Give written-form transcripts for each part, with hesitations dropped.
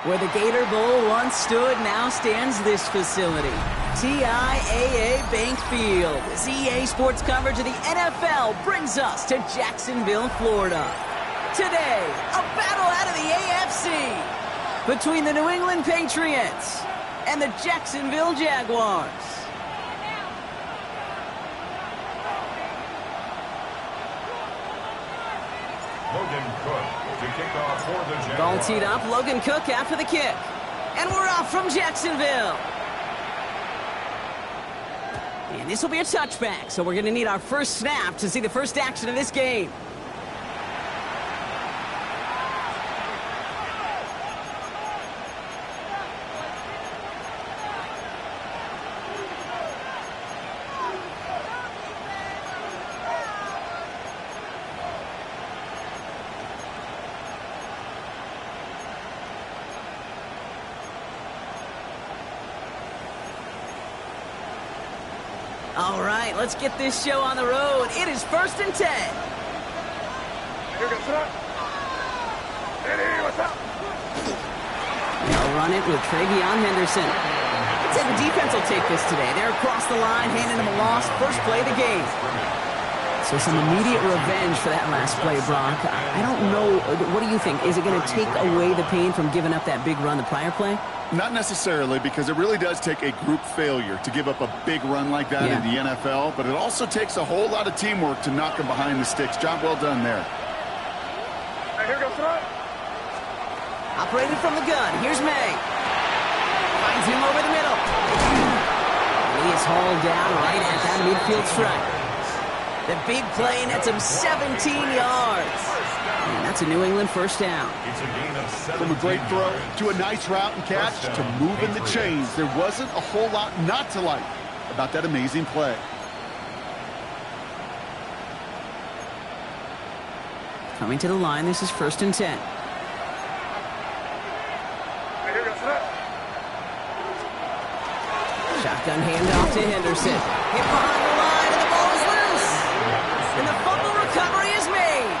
Where the Gator Bowl once stood, now stands this facility. TIAA Bank Field. As EA Sports coverage of the NFL brings us to Jacksonville, Florida. Today, a battle out of the AFC between the New England Patriots and the Jacksonville Jaguars. Logan Cook to kick off for the Jaguars. Ball teed up, Logan Cook after the kick. And we're off from Jacksonville. And this will be a touchback, so we're going to need our first snap to see the first action of this game. All right, let's get this show on the road. It is 1st and 10. They'll run it with Travion Henderson. I'd say the defense will take this today. They're across the line, handing them a loss. First play of the game. So some immediate revenge for that last play, Brock. I don't know. What do you think? Is it going to take away the pain from giving up that big run the prior play? Not necessarily, because it really does take a group failure to give up a big run like that in the NFL, but it also takes a whole lot of teamwork to knock them behind the sticks. Job well done there. Hey, here goes front. Operating from the gun. Here's May. Finds him over the middle. He is hauled down right at that midfield stripe. The big play nets him 17 yards. And that's a New England first down. It's a gain of 7. From a great throw to a nice route and catch to moving the chains, there wasn't a whole lot not to like about that amazing play. Coming to the line, this is 1st and 10. Hey, here goes front. Shotgun handoff to Henderson. Hit behind the line, and the ball is loose. And the fumble recovery is made.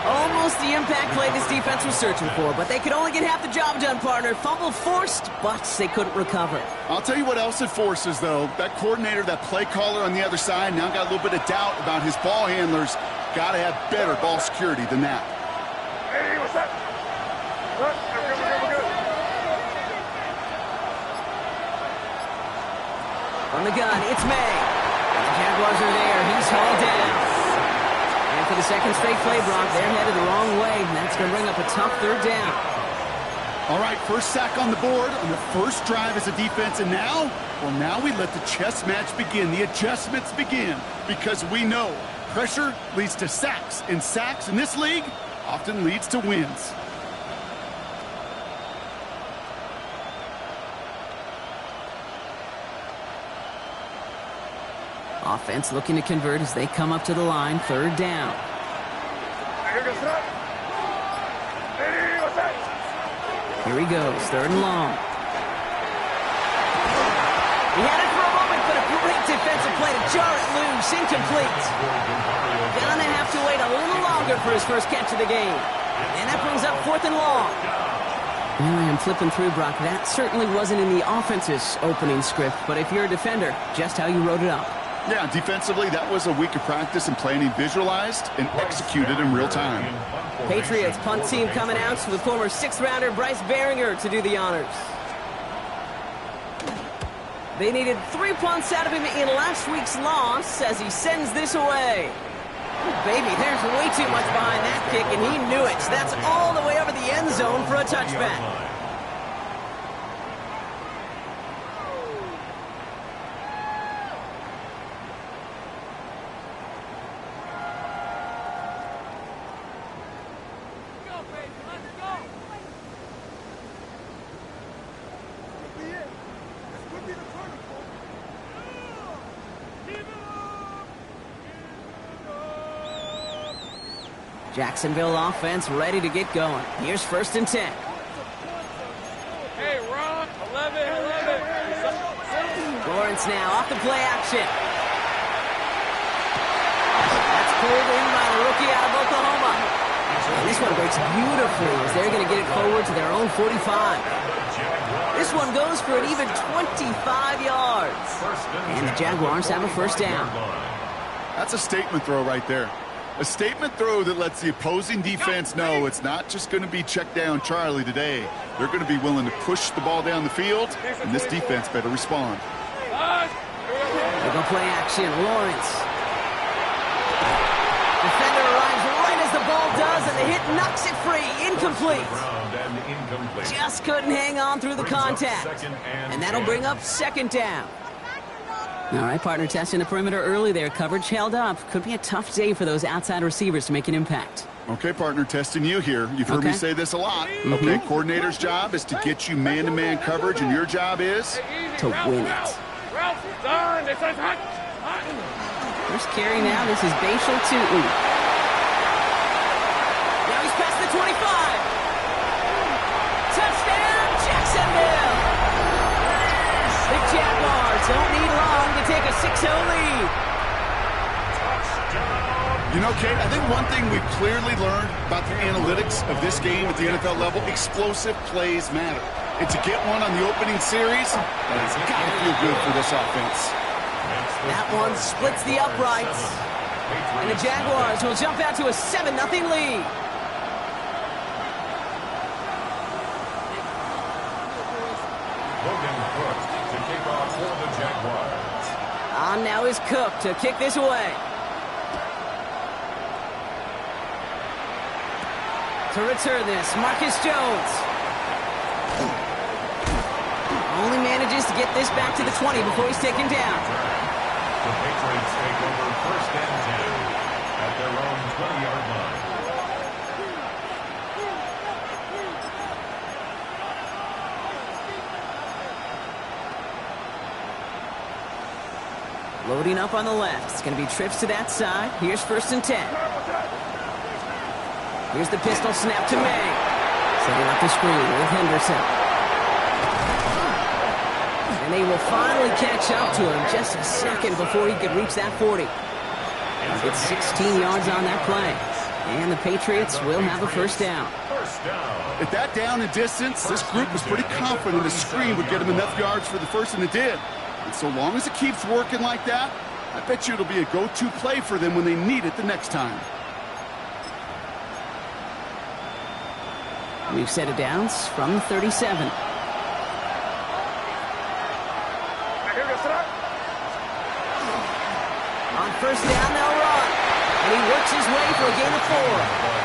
Almost the impact play this defense was searching for, but they could only get half the job done, partner. Fumble forced, but they couldn't recover. I'll tell you what else it forces, though. That coordinator, that play caller on the other side, now got a little bit of doubt about his ball handlers. Got to have better ball security than that. Hey, what's up? We're good. On the gun, it's May. And the Jaguars are there. He's hauled down. And for the second straight play, Brock, they're headed the wrong way. And that's going to bring up a tough 3rd down. All right, first sack on the board on the first drive as a defense. And now, well, now we let the chess match begin. The adjustments begin, because we know pressure leads to sacks. And sacks in this league often leads to wins. Offense looking to convert as they come up to the line. 3rd down. Hey, here goes front. Hey, what's up? Here he goes. 3rd and long. He had it for a moment, but a great defensive play to jar it loose. Incomplete. Gonna have to wait a little longer for his first catch of the game. And that brings up 4th and long. Well, I am flipping through, Brock. That certainly wasn't in the offense's opening script, but if you're a defender, just how you wrote it up. Yeah, defensively, that was a week of practice and planning visualized and executed in real time. Patriots punt team coming out with former 6th-rounder Bryce Behringer to do the honors. They needed 3 punts out of him in last week's loss as he sends this away. Oh, baby, there's way too much behind that kick, and he knew it. That's all the way over the end zone for a touchback. Jacksonville offense ready to get going. Here's 1st and 10. Hey, Ron, 11. Lawrence now off the play action. That's pulled in by the rookie out of Oklahoma. And this one breaks beautifully as they're going to get it forward to their own 45. This one goes for an even 25 yards. And the Jaguars have a first down. That's a statement throw right there. A statement throw that lets the opposing defense know it's not just going to be check down Charlie today. They're going to be willing to push the ball down the field, and this defense better respond. They go play action. Lawrence. Defender arrives right as the ball does, and the hit knocks it free. Incomplete. Just couldn't hang on through the contact. And that'll bring up second down. All right, partner, testing the perimeter early there. Coverage held up. Could be a tough day for those outside receivers to make an impact. Okay, partner, testing you here. You've heard me say this a lot. Okay, coordinator's job is to get you man-to-man coverage, and your job is? To win it. First carry now. This is Bashal Tootin. Now he's past the 25. Touchdown, Jacksonville! The Jaguars don't need long to take a 6-0 lead. You know, Kate, I think one thing we've clearly learned about the analytics of this game at the NFL level, explosive plays matter. And to get one on the opening series, that has got to feel good for this offense. That one splits the uprights. And the Jaguars will jump out to a 7-0 lead. To kick off for the Jaguars. On now is Cook to kick this away. To return this, Marcus Jones. Only manages to get this back to the 20 before he's taken down. The Patriots take over first and 10 at their own 20-yard line. Loading up on the left. It's going to be trips to that side. Here's first and 10. Here's the pistol snap to May. Setting up the screen with Henderson. And they will finally catch up to him just a second before he could reach that 40. He'll get 16 yards on that play. And the Patriots will have a first down. At that down and distance, this group was pretty confident the screen would get him enough yards for the first, and it did. And so long as it keeps working like that, I bet you it'll be a go-to play for them when they need it the next time. We've set it downs from the 37. On first down, they'll run. And he works his way for a gain of 4.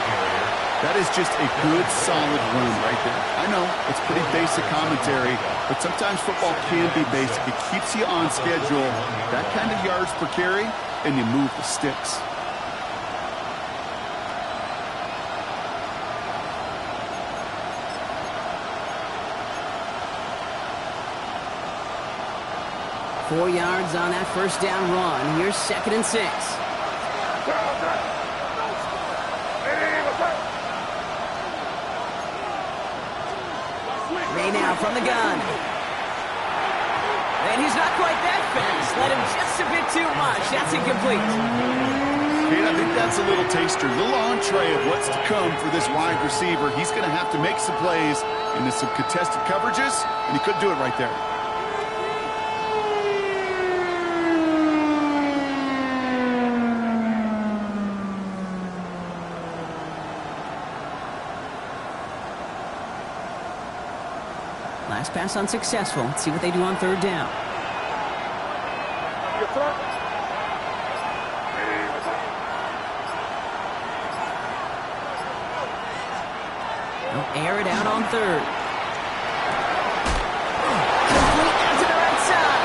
That is just a good, solid run right there. I know, it's pretty basic commentary, but sometimes football can be basic. It keeps you on schedule, that kind of yards per carry, and you move the sticks. Four yards on that first down run. Here's second and 6. May now from the gun. And he's not quite that fast. Let him just a bit too much. That's incomplete. Kate, I think that's a little taster, a little entree of what's to come for this wide receiver. He's going to have to make some plays into some contested coverages, and he couldn't do it right there. Last pass unsuccessful. Let's see what they do on third down. They'll air it out on third. Complete out to the right side.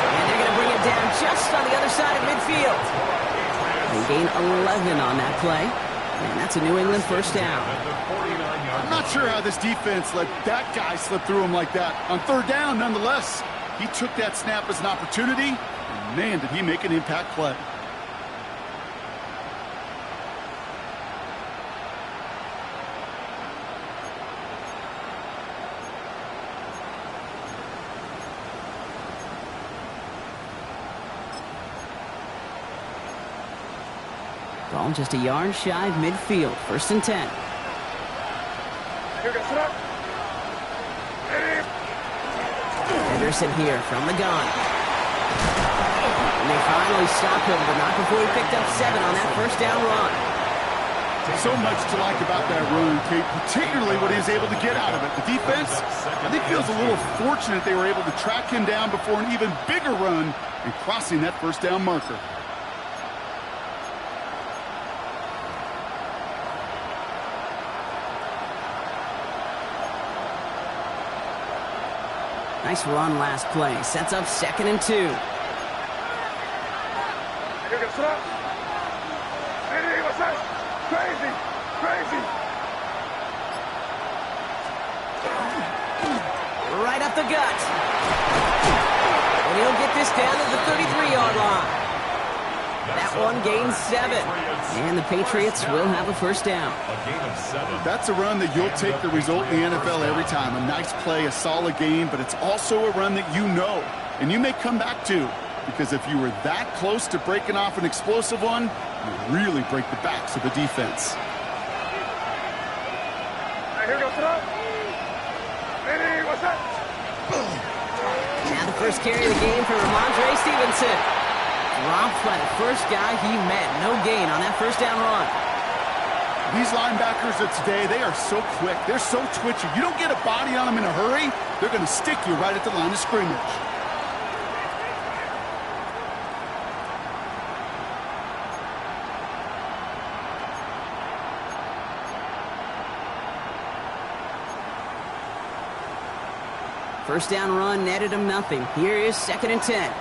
And they're going to bring it down just on the other side of midfield. They gain 11 on that play. And that's a New England first down. I'm not sure how this defense let that guy slip through him like that. On third down, nonetheless, he took that snap as an opportunity, and man, did he make an impact play. Ball just a yard shy of midfield. 1st and 10. Henderson here from the gun. And they finally stopped him, but not before he picked up 7 on that 1st down run. So much to like about that run, Kate, particularly what he was able to get out of it. The defense, I think, feels a little fortunate they were able to track him down before an even bigger run and crossing that 1st down marker. Nice run last play. Sets up 2nd and 2. Crazy! Right up the gut. And he'll get this down to the 33-yard line. That one gains 7. And the Patriots will have a 1st down. That's a run that you'll take the result in the NFL every time. A nice play, a solid game, but it's also a run that you know and you may come back to. Because if you were that close to breaking off an explosive one, you really break the backs of the defense. Now the first carry of the game for Ramondre Stevenson. Dropped by the first guy he met. No gain on that 1st down run. These linebackers of today, they are so quick. They're so twitchy. You don't get a body on them in a hurry, they're going to stick you right at the line of scrimmage. First down run netted him nothing. Here is 2nd and 10.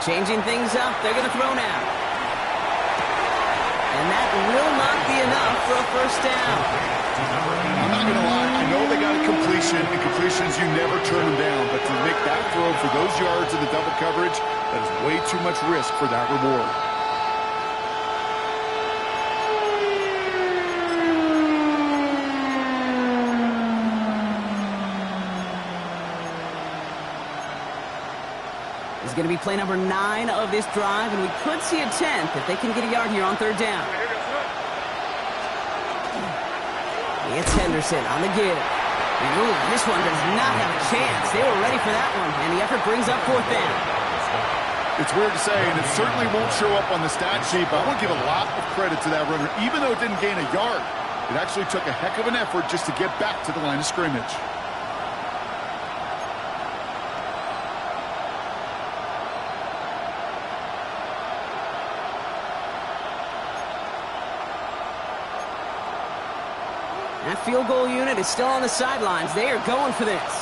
Changing things up. They're going to throw now. And that will not be enough for a 1st down. I'm not going to lie. I know they got a completion, and completions, you never turn them down. But to make that throw for those yards in the double coverage, that is way too much risk for that reward. It's going to be play number 9 of this drive, and we could see a 10th if they can get a yard here on 3rd down. It's Henderson on the give. And ooh, this one does not have a chance. They were ready for that one, and the effort brings up 4th down. It's weird to say, and it certainly won't show up on the stat sheet, but I want to give a lot of credit to that runner. Even though it didn't gain a yard, it actually took a heck of an effort just to get back to the line of scrimmage. That field goal unit is still on the sidelines. They are going for this.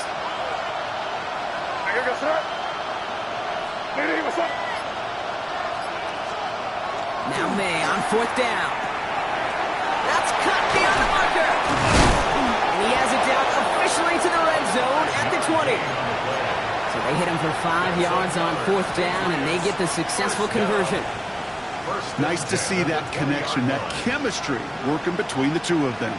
Now May on 4th down. That's cut beyond the marker. And he has it down officially to the red zone at the 20. So they hit him for 5 yards on 4th down, and they get the successful conversion. Nice to see that connection, that chemistry working between the two of them.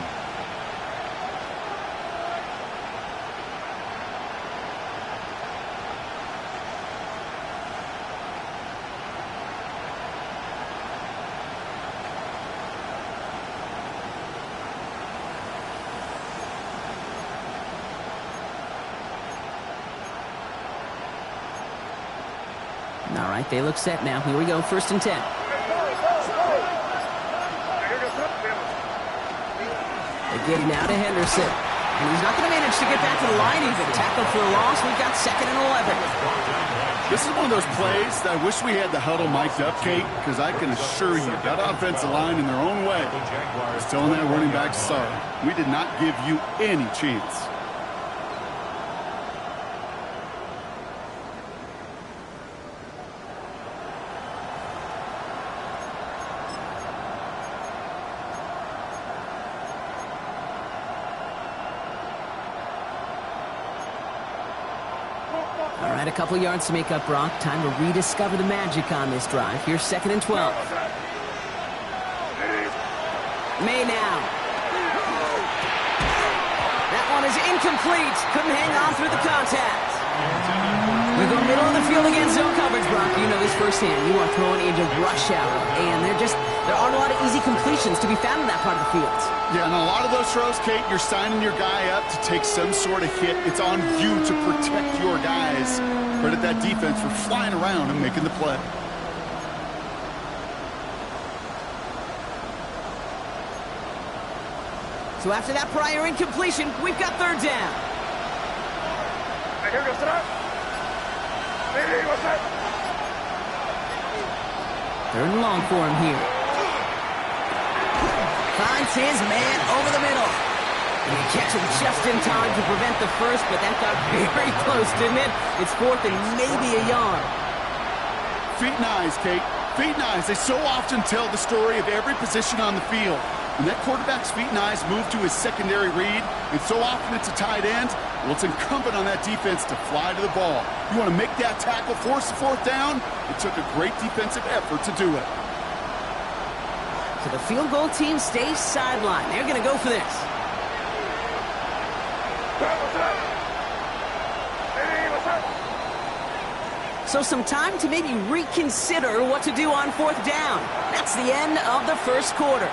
All right, they look set now. Here we go, 1st and 10. They give now to Henderson. And he's not going to manage to get back to the line even. Tackle for a loss. We've got 2nd and 11. This is one of those plays that I wish we had the huddle mic'd up, Kate, because I can assure you that offensive line in their own way is telling that running back, sorry, we did not give you any chance. All right, a couple yards to make up, Brock. Time to rediscover the magic on this drive. Here's 2nd and 12. May now. one is incomplete. Couldn't hang on through the contact. We go middle of the field against zone coverage, Brock. You know this firsthand. You are throwing into rush hour, and there aren't a lot of easy completions to be found in that part of the field. Yeah, and a lot of those throws, Kate, you're signing your guy up to take some sort of hit. It's on you to protect your guys. Credit that defense for flying around and making the play. So after that prior incompletion, we've got third down. Third and long for him here. Finds his man over the middle. And he catch him just in time to prevent the first, but that got very close, didn't it? It's fourth and maybe a yard. Feet and eyes, Kate. Feet and eyes. They so often tell the story of every position on the field. When that quarterback's feet and eyes move to his secondary read, and so often it's a tight end, well, it's incumbent on that defense to fly to the ball. You want to make that tackle, force the fourth down? It took a great defensive effort to do it. So the field goal team stays sidelined. They're going to go for this. So some time to maybe reconsider what to do on fourth down. That's the end of the first quarter.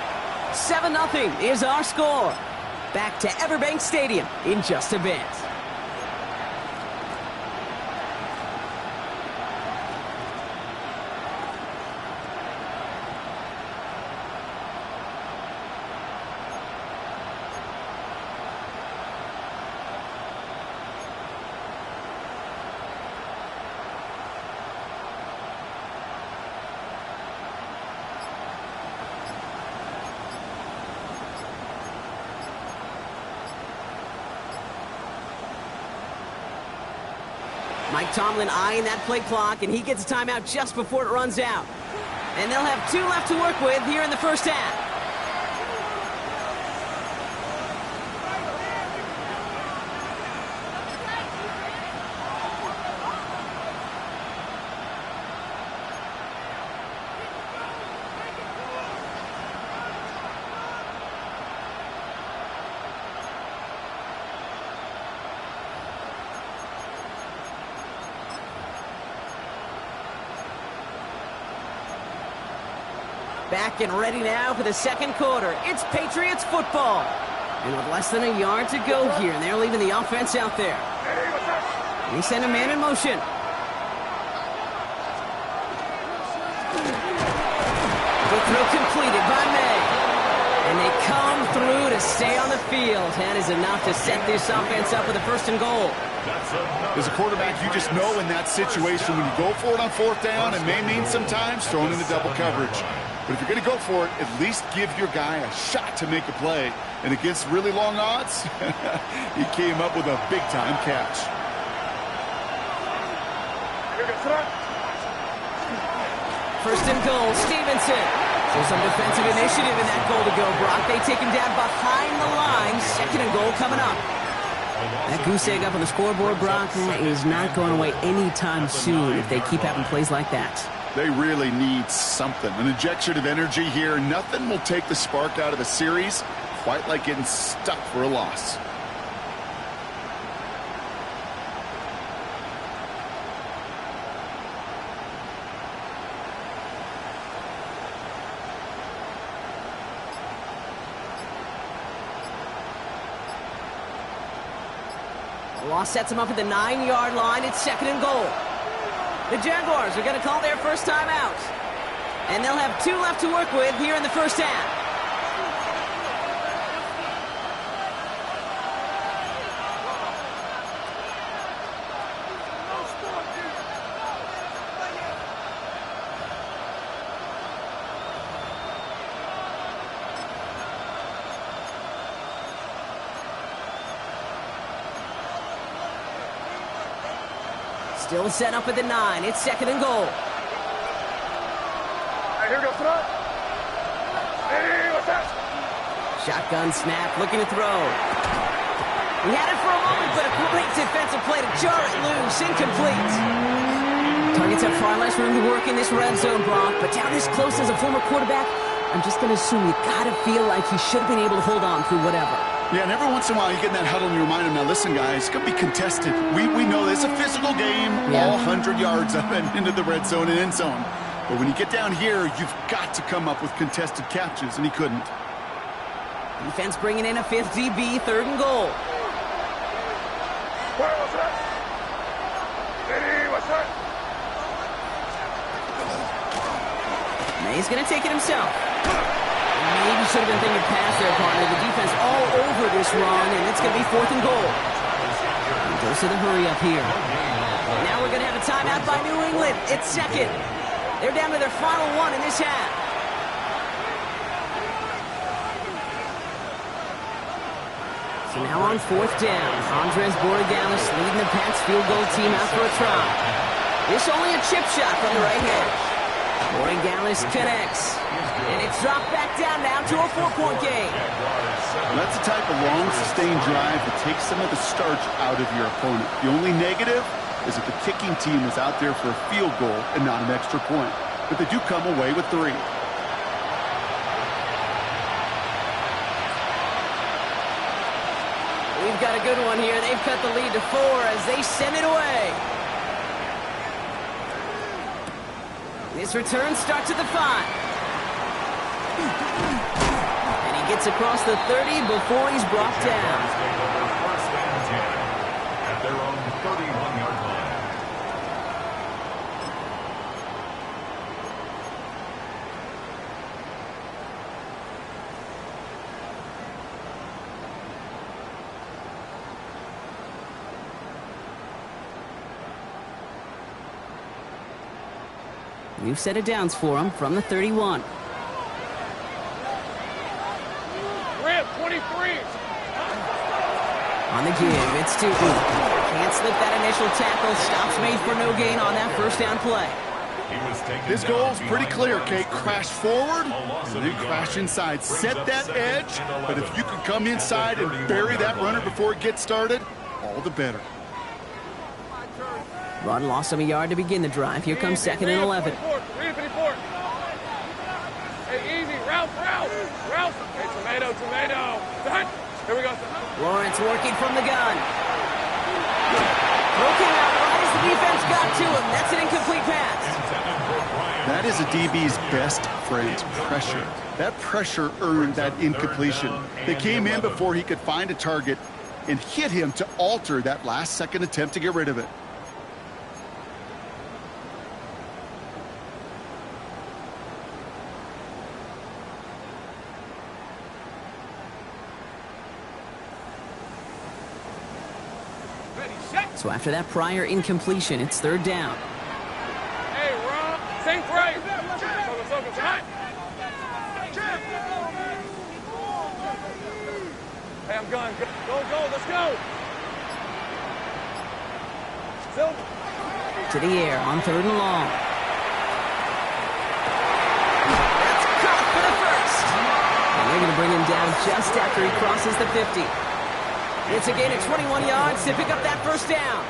7-0 is our score. Back to Everbank Stadium in just a bit. Mike Tomlin eyeing that play clock, and he gets a timeout just before it runs out. And they'll have 2 left to work with here in the first half. Back and ready now for the second quarter. It's Patriots football. And with less than a yard to go here, and they're leaving the offense out there. They send a man in motion. The throw completed by May. And they come through to stay on the field. That is enough to set this offense up with a first and goal. As a quarterback, you just know in that situation when you go for it on fourth down, it may mean sometimes throwing into double coverage. But if you're going to go for it, at least give your guy a shot to make a play. And against really long odds, he came up with a big-time catch. First and goal, Stevenson. So some defensive initiative in that goal to go, Brock. They take him down behind the line. Second and goal coming up. That goose egg up on the scoreboard, Brock, that is not going away anytime soon if they keep having plays like that. They really need something. An injection of energy here. Nothing will take the spark out of a series quite like getting stuck for a loss. The loss sets them up at the 9-yard line. It's second and goal. The Jaguars are going to call their first time out. And they'll have 2 left to work with here in the first half. Still set up at the 9. It's second and goal. Here goes throw. Hey, what's that? Shotgun snap, looking to throw. He had it for a moment, but a great defensive play to jar it loose. Incomplete. Targets have far less room to work in this red zone, Brock. But down this close as a former quarterback, I'm just going to assume you got to feel like he should have been able to hold on through whatever. Yeah, and every once in a while you get in that huddle and you remind them, now listen, guys, it's going to be contested. We know it's a physical game, all 100 yards up and into the red zone and end zone. But when you get down here, you've got to come up with contested catches, and he couldn't. Defense bringing in a fifth DB, 3rd and goal. May's going to take it himself. Maybe should have been thinking pass there, partner. The defense all over this run, and it's going to be 4th and goal. He goes to the hurry up here. Now we're going to have a timeout by New England. It's 2nd. They're down to their final 1 in this half. So now on 4th down, Andres Borregales leading the Pats field goal team out for a try. This only a chip shot from the right edge. Borregales connects, and it's dropped back down now to a 4-point game. Well, that's the type of long, sustained drive that takes some of the starch out of your opponent. The only negative is that the kicking team was out there for a field goal and not an extra point. But they do come away with 3. We've got a good one here. They've cut the lead to 4 as they send it away. This return starts at the 5. And he gets across the 30 before he's brought down. First and 10 at their own 31-yard line. We've set it downs for him from the 31. Rip, 23. On the give, it's Tootin. Can't slip that initial tackle. Stops made for no gain on that first down play. This goal's pretty clear, Kate. Crash forward and then crash inside. Set that edge, but if you can come inside and bury that runner before it gets started, all the better. Run lost him a yard to begin the drive. Here comes 2nd and 11. Hey, easy. Route. Hey, tomato. Done. Here we go. Lawrence working from the gun. Broken out right as the defense got to him. That's an incomplete pass. That is a DB's best friend, pressure. That pressure earned that incompletion. They came in before he could find a target and hit him to alter that last-second attempt to get rid of it. So after that prior incompletion, it's 3rd down. Hey, Rob. Think right. Focus. Hey, I'm gone. Go. Let's go. To the air on 3rd and long. That's caught for the first. And they're going to bring him down just after he crosses the 50. It's a gain of 21 yards to pick up that first down.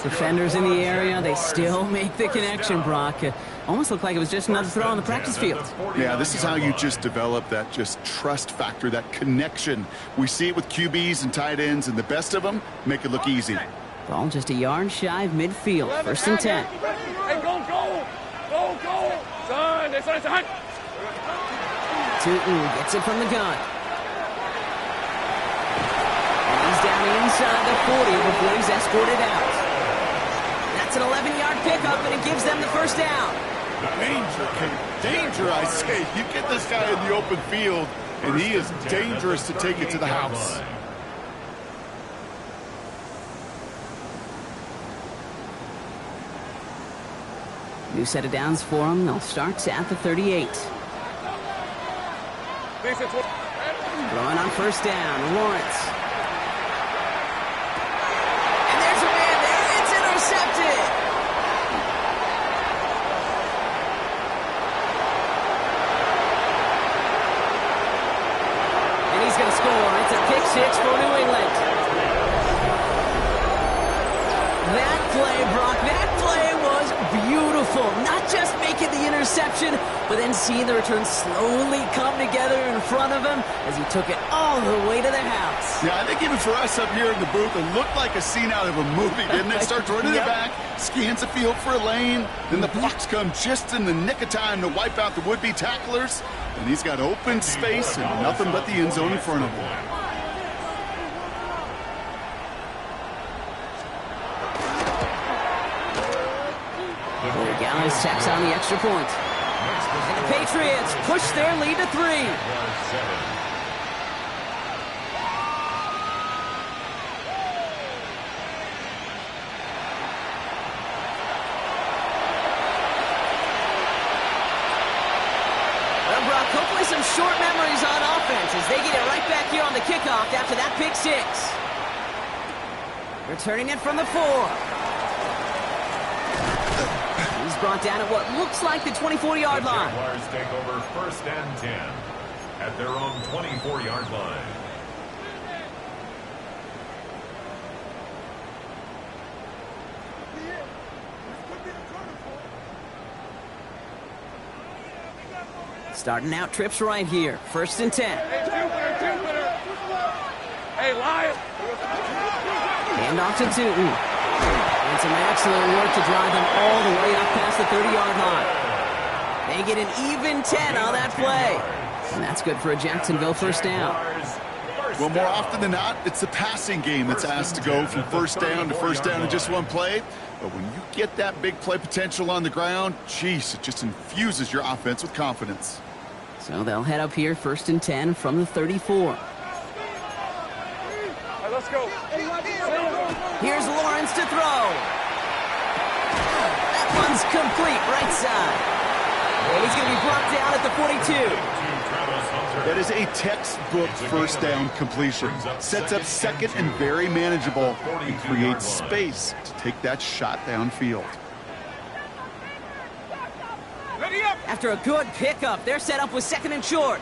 Defenders in the area, they still make the connection, Brock. Almost looked like it was just another throw on the practice field. Yeah, this is how you just develop that just trust factor, that connection. We see it with QBs and tight ends, and the best of them make it look easy. Ball just a yard shy of midfield. 1st and 10. Hey, go. Son, it's on. Tootin gets it from the gun. Down inside the 40 before he's escorted out. That's an 11-yard pickup, and it gives them the first down. Danger, Kate. Danger, I say. You get this guy in the open field, and he is dangerous to take it to the house. New set of downs for him. They'll start at the 38. Throwing on 1st down, Lawrence. Intercepted. And he's going to score. It's a pick 6 for New England. That play, Brock, that play was beautiful. beautiful. Not just making the interception, but then seeing the return slowly come together in front of him as he took it all the way to the house. Yeah, I think even for us up here in the booth, it looked like a scene out of a movie, didn't it? Starts running it back, scans the field for a lane, then the blocks come just in the nick of time to wipe out the would-be tacklers, and he's got open space and nothing but the end zone in front of him. Gallus tacks on the extra point. And the Patriots push their lead to 3. Well, Brock, hopefully some short memories on offense as they get it right back here on the kickoff after that pick 6. Returning it from the 4. Brought down at what looks like the 24-yard line. Jaguars take over 1st and 10 at their own 24-yard line. Starting out trips right here. 1st and 10. Hey, Lion. Hand off to Tootin. And some excellent work to drive them all the way up past the 30-yard line. They get an even 10 on that play. And that's good for a Jacksonville 1st down. Well, more often than not, it's the passing game that's asked to go from 1st down to 1st down in just one play. But when you get that big play potential on the ground, geez, it just infuses your offense with confidence. So they'll head up here 1st and 10 from the 34. Right, let's go. Here's Lawrence to throw. That one's complete right side. And he's going to be brought down at the 42. That is a textbook 1st down completion. Sets up 2nd and very manageable and creates space to take that shot downfield. After a good pickup, they're set up with 2nd and short.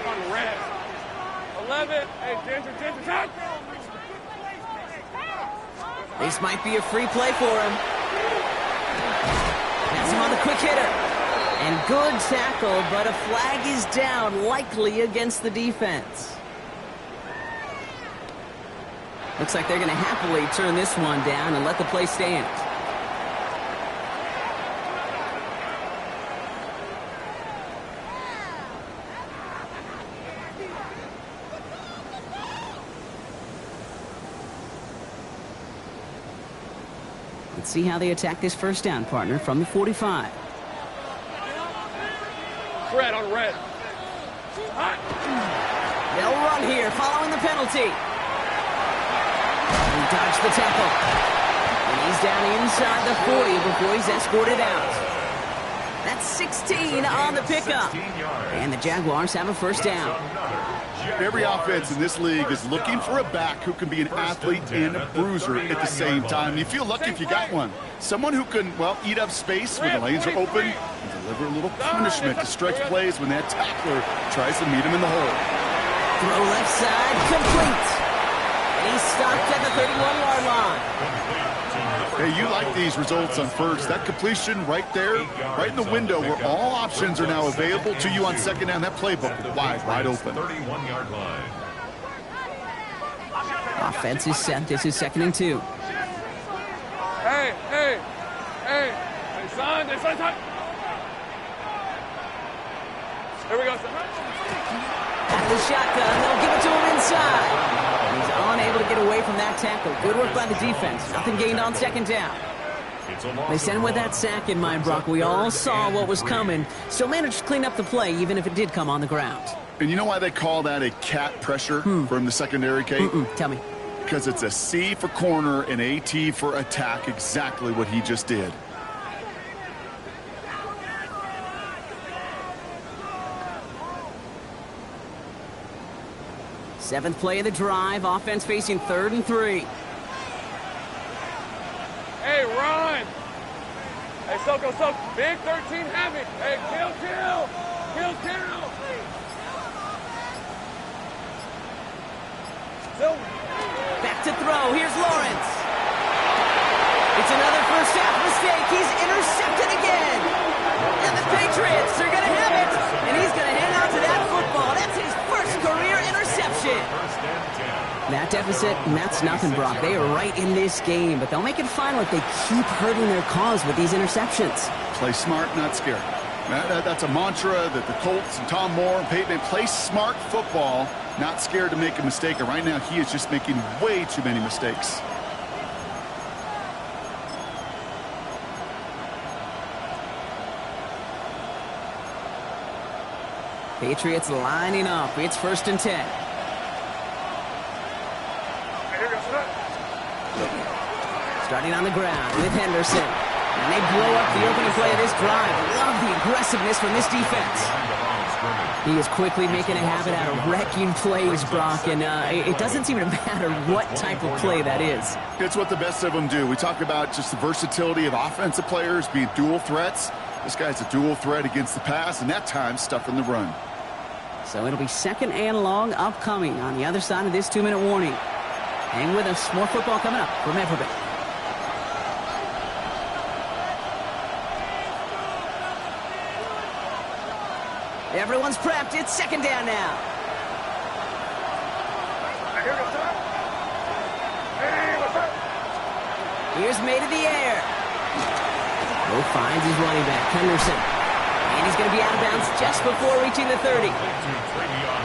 On red. 11. Hey, Ginger, cut. This might be a free play for him. That's him on the quick hitter. And good tackle, but a flag is down, likely against the defense. Looks like they're going to happily turn this one down and let the play stand. Let's see how they attack this 1st down, partner, from the 45. Red on red. They'll run here following the penalty. He dodged the tackle. And he's down inside the 40 before he's escorted out. That's 16 on the pickup. And the Jaguars have a 1st down. Every offense in this league is looking for a back who can be an athlete and a bruiser at the same time. You feel lucky if you got one. Someone who can, well, eat up space when the lanes are open and deliver a little punishment to stretch plays when that tackler tries to meet him in the hole. Throw left side, complete. And he's stopped at the 31-yard line. Hey, you like these results on 1st. That completion right there, right in the window where all options are now available to you on 2nd down. That playbook wide open. 31-yard line. Offense is set. This is 2nd and 2. Hey, son. Here we go, son. Out of the shotgun, they'll give it to him inside. He's unable to get away from that tackle. Good work by the defense. Nothing gained on 2nd down. They sent him with that sack in mind, Brock. We all saw what was coming. Still managed to clean up the play, even if it did come on the ground. And you know why they call that a cat pressure from the secondary, Kate? Tell me. Because it's a C for corner and a T for attack, exactly what he just did. Seventh play of the drive. Offense facing 3rd and 3. Hey, run. Hey, Soko. Big 13 heavy. Hey, kill. Back to throw. Here's Lawrence. It's another 1st half mistake. He's intercepted deficit, and that's nothing, Brock. They are right in this game, but they'll make it final if they keep hurting their cause with these interceptions. Play smart, not scared. That's a mantra that the Colts and Tom Moore and Peyton play smart football, not scared to make a mistake. And right now, he is just making way too many mistakes. Patriots lining up. It's 1st and 10. Starting on the ground with Henderson. And they blow up the opening play of this drive. Love the aggressiveness from this defense. He is quickly making a habit out of wrecking plays, Brock, and it doesn't seem to matter what type of play that is. It's what the best of them do. We talk about just the versatility of offensive players being dual threats. This guy's a dual threat against the pass, and that time stuffing the run. So it'll be 2nd and long upcoming on the other side of this 2-minute warning. Hang with us. More football coming up from Everett. Everyone's prepped. It's 2nd down now. Here's made in the air. Bo finds his running back, Henderson. And he's going to be out of bounds just before reaching the 30.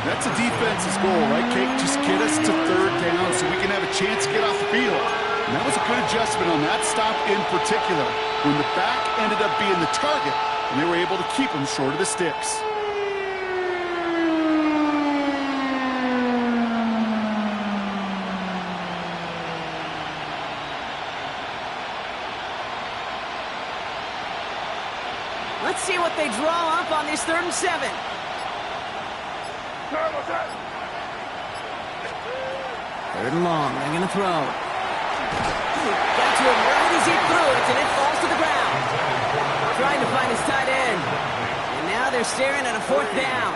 That's a defense's goal, right, Kate? Just get us to 3rd down so we can have a chance to get off the field. And that was a good adjustment on that stop in particular, when the back ended up being the target, and they were able to keep him short of the sticks. Let's see what they draw up on this 3rd and 7. 3rd and long. They're going to throw. Got to him right as he threw it, and it falls to the ground. Trying to find his tight end. And now they're staring at a 4th down.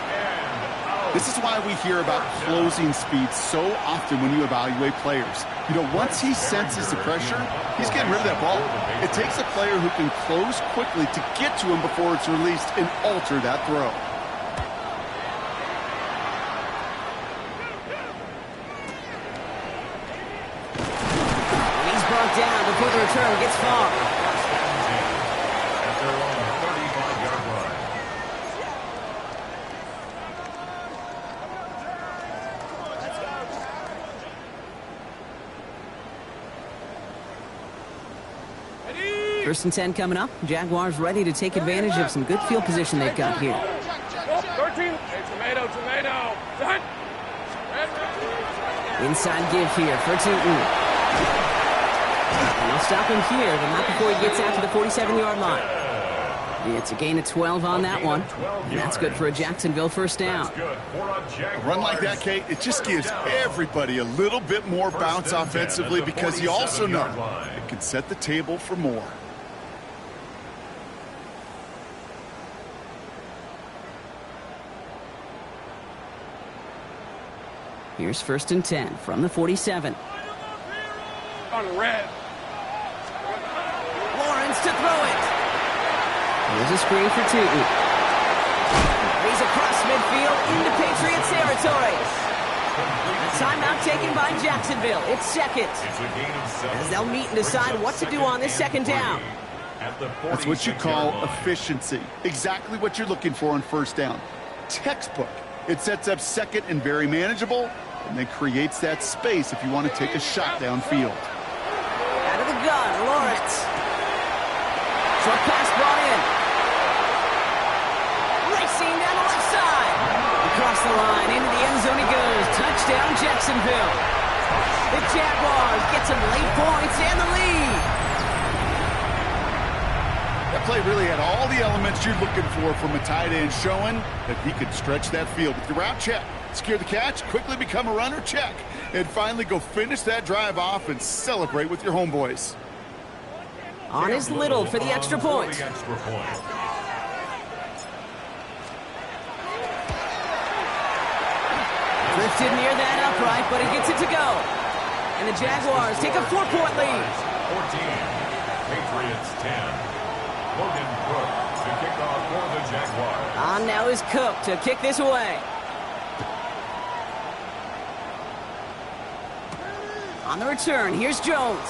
This is why we hear about closing speed so often when you evaluate players. You know, once he senses the pressure, he's getting rid of that ball. It takes a player who can close quickly to get to him before it's released and alter that throw. And he's brought down before the return gets far. At their own 35-yard line. First and 10 coming up. Jaguars ready to take advantage of some good field position they've got here. 13. Hey, tomato. Done. Inside give here for Tootin. And they'll stop him here, but not before he gets out to the 47-yard line. It's a gain of 12 on that one. And that's good for a Jacksonville 1st down. A run like that, Kate, it just gives everybody a little bit more bounce offensively because you also know it can set the table for more. Here's 1st and 10 from the 47. On red. Lawrence to throw it. Here's a screen for Tootin. He's across midfield into Patriots territory. A timeout taken by Jacksonville. It's 2nd. As they'll meet and decide what to do on this 2nd down. That's what you call efficiency. Exactly what you're looking for on 1st down. Textbook. It sets up 2nd and very manageable, and then creates that space if you want to take a shot downfield. Out of the gun, Lawrence. Short pass brought in. Racing down the left side. Across the line, into the end zone he goes. Touchdown, Jacksonville. The Jaguars get some late points and the lead. That play really had all the elements you're looking for from a tight end, showing that he could stretch that field. With the route, check. Secure the catch, quickly become a runner, check. And finally go finish that drive off and celebrate with your homeboys. On his Little for the extra point. Lifted near that upright, but he gets it to go. And the Jaguars take a 4-point lead. 14, Patriots 10. Logan Cook to kick off for the Jaguars. On now is Cook to kick this away. On the return, here's Jones.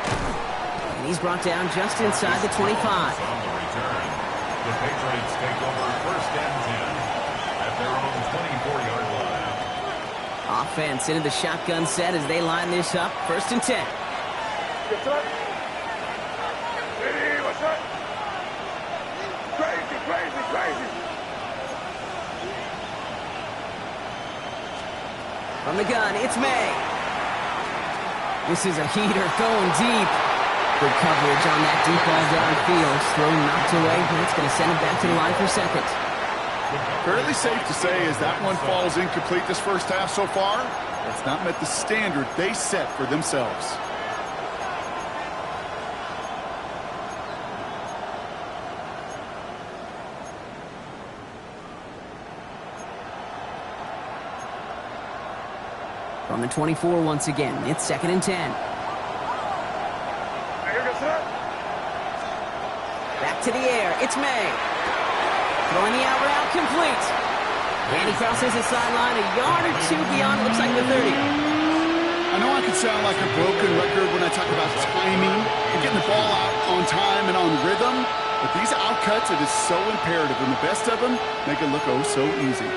And he's brought down just inside the 25. On the return, the Patriots take over first and 10 at their own 24-yard line. Offense into the shotgun set as they line this up. First and 10. What's up? Hey, what's up? Crazy, crazy, crazy. From the gun, it's May. This is a heater going deep. Good coverage on that deep ball downfield. Throw knocked away. That's going to send it back to the line for second. Fairly safe to say as that one falls incomplete this first half so far, it's not met the standard they set for themselves. From the 24 once again, it's second and 10. Back to the air, it's May. Throwing the out route complete. And he crosses the sideline a yard or two beyond, looks like the 30. I know I can sound like a broken record when I talk about timing and getting the ball out on time and on rhythm, but these outcuts, it is so imperative, and the best of them make it look oh so easy.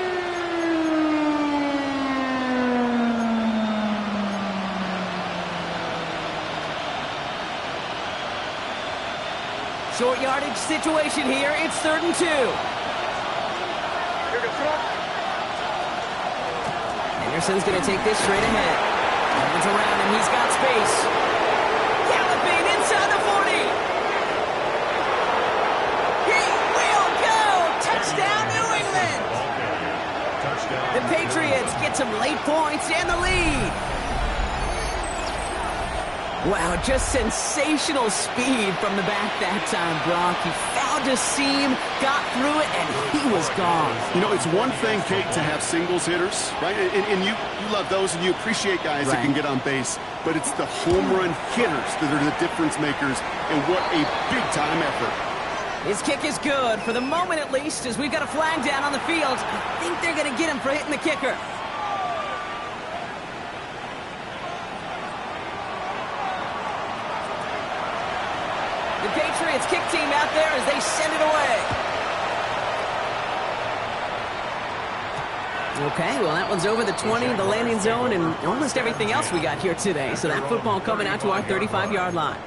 Short yardage situation here. It's third and 2. Anderson's going to take this straight ahead. Comes around and he's got space. Galloping inside the 40. He will go. Touchdown, New England. The Patriots get some late points and the lead. Wow, just sensational speed from the back that time, Brock. He found a seam, got through it, and he was gone. You know, it's one thing, Kate, to have singles hitters, right? And you love those, and you appreciate guys that can get on base. But it's the home run hitters that are the difference makers, and what a big-time effort. His kick is good, for the moment at least, as we've got a flag down on the field. I think they're going to get him for hitting the kicker. The Patriots kick team out there as they send it away. Okay, well, that one's over the 20, the landing zone, and almost everything else we got here today. So that football coming out to our 35-yard line.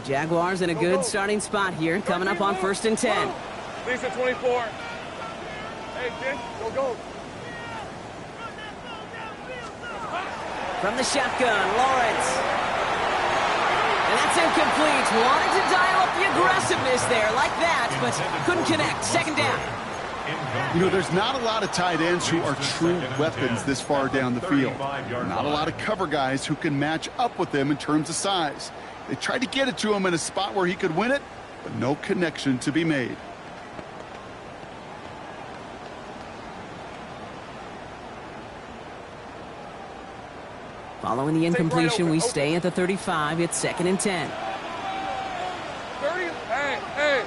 Jaguars in a good starting spot here, coming up on first and 10. Lisa 24. Hey, Jen, go. From the shotgun, Lawrence. And that's incomplete. Wanted to dial up the aggressiveness there like that, but couldn't connect. Second down. You know, there's not a lot of tight ends who are true weapons this far down the field. Not a lot of cover guys who can match up with them in terms of size. They tried to get it to him in a spot where he could win it, but no connection to be made. Following the incompletion, we stay at the 35. It's second and 10. 30. Hey,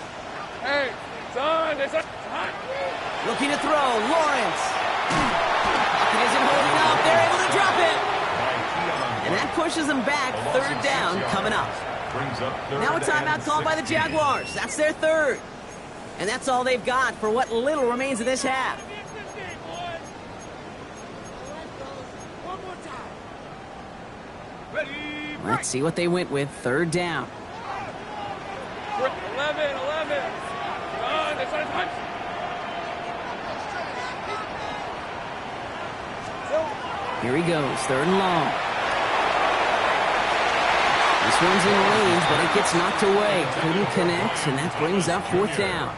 son, it's a... Looking to throw, Lawrence. It isn't holding up. They're able to drop it. And that pushes them back. Third down coming up. Now a timeout called by the Jaguars. That's their third. And that's all they've got for what little remains of this half. Let's see what they went with. Third down. 11. Son, it's a touch. Here he goes, third and long. This one's in range, but it gets knocked away. Couldn't connect, and that brings up fourth down.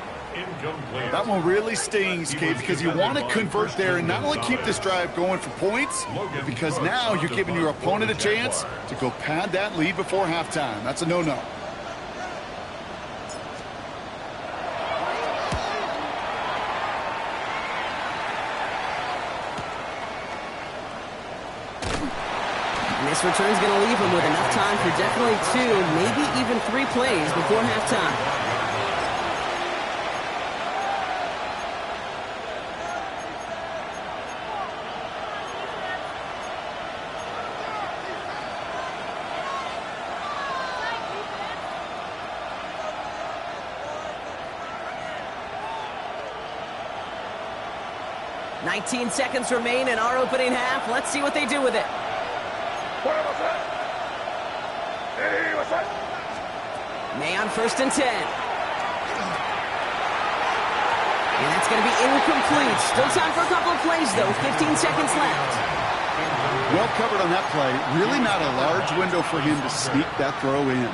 That one really stings, Kate, because you want to convert there and not only keep this drive going for points, but because now you're giving your opponent a chance to go pad that lead before halftime. That's a no-no. And this return's going to leave him with enough time for definitely 2, maybe even 3 plays before halftime. "19 seconds remain in our opening half. Let's see what they do with it. May on 1st and 10. And that's going to be incomplete. Still time for a couple of plays, though. 15 seconds left. Well covered on that play. Really not a large window for him to sneak that throw in.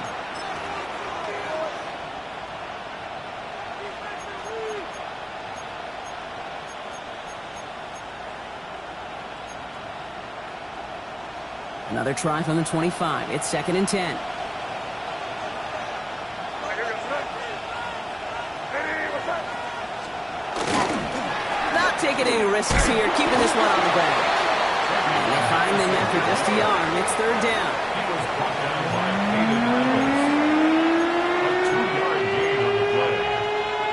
Another try from the 25. It's 2nd and 10. Not taking any risks here, keeping this one on the ground. And they find them after just a yard. It's 3rd down. He was brought down by Aiden Evans. A 2-yard gain on the play.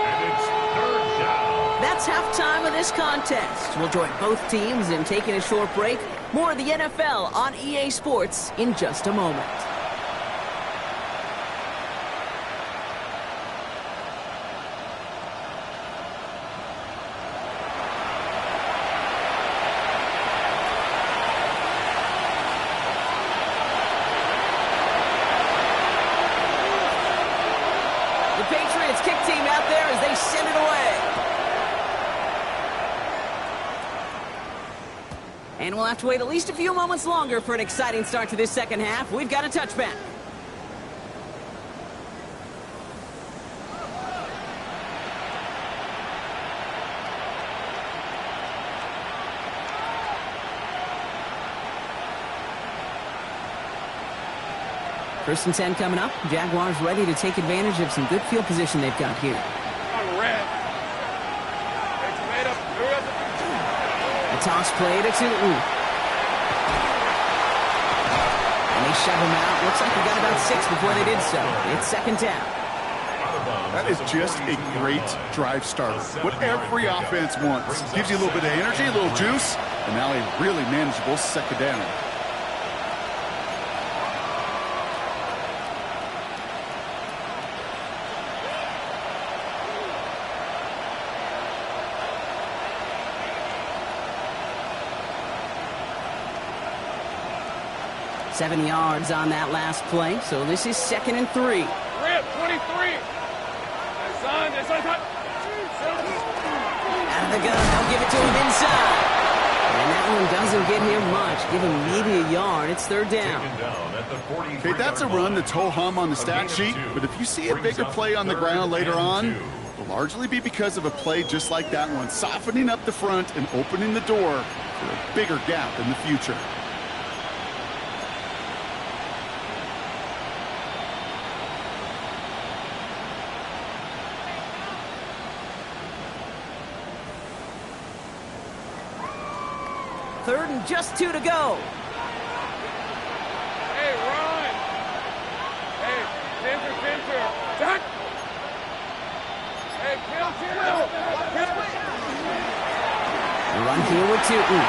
And it's 3rd down. That's halftime of this contest. We'll join both teams in taking a short break. More of the NFL on EA Sports in just a moment. The Patriots kick team out there as they send it away. And we'll have to wait at least a few moments longer for an exciting start to this second half. We've got a touchback. First and 10 coming up. Jaguars ready to take advantage of some good field position they've got here. On red. Hey, tomato. A toss play to Tutu. And they shove him out. Looks like they got about 6 before they did so. It's 2nd down. That is just a great drive starter. What every offense wants. Gives you a little bit of energy, a little juice, and now a really manageable 2nd down. Seven yards on that last play, so this is 2nd and 3. Rip, 23. Out of the gun, they'll give it to him inside. And that one doesn't get him much. Give him maybe a yard. It's 3rd down. Okay, that's a run that's ho-hum on the stat sheet, but if you see a bigger play on the ground later on, it'll largely be because of a play just like that one, softening up the front and opening the door for a bigger gap in the future. Third and just 2 to go. Hey, run. Hey, center. Duck. Hey, kill. A run here with Tutu.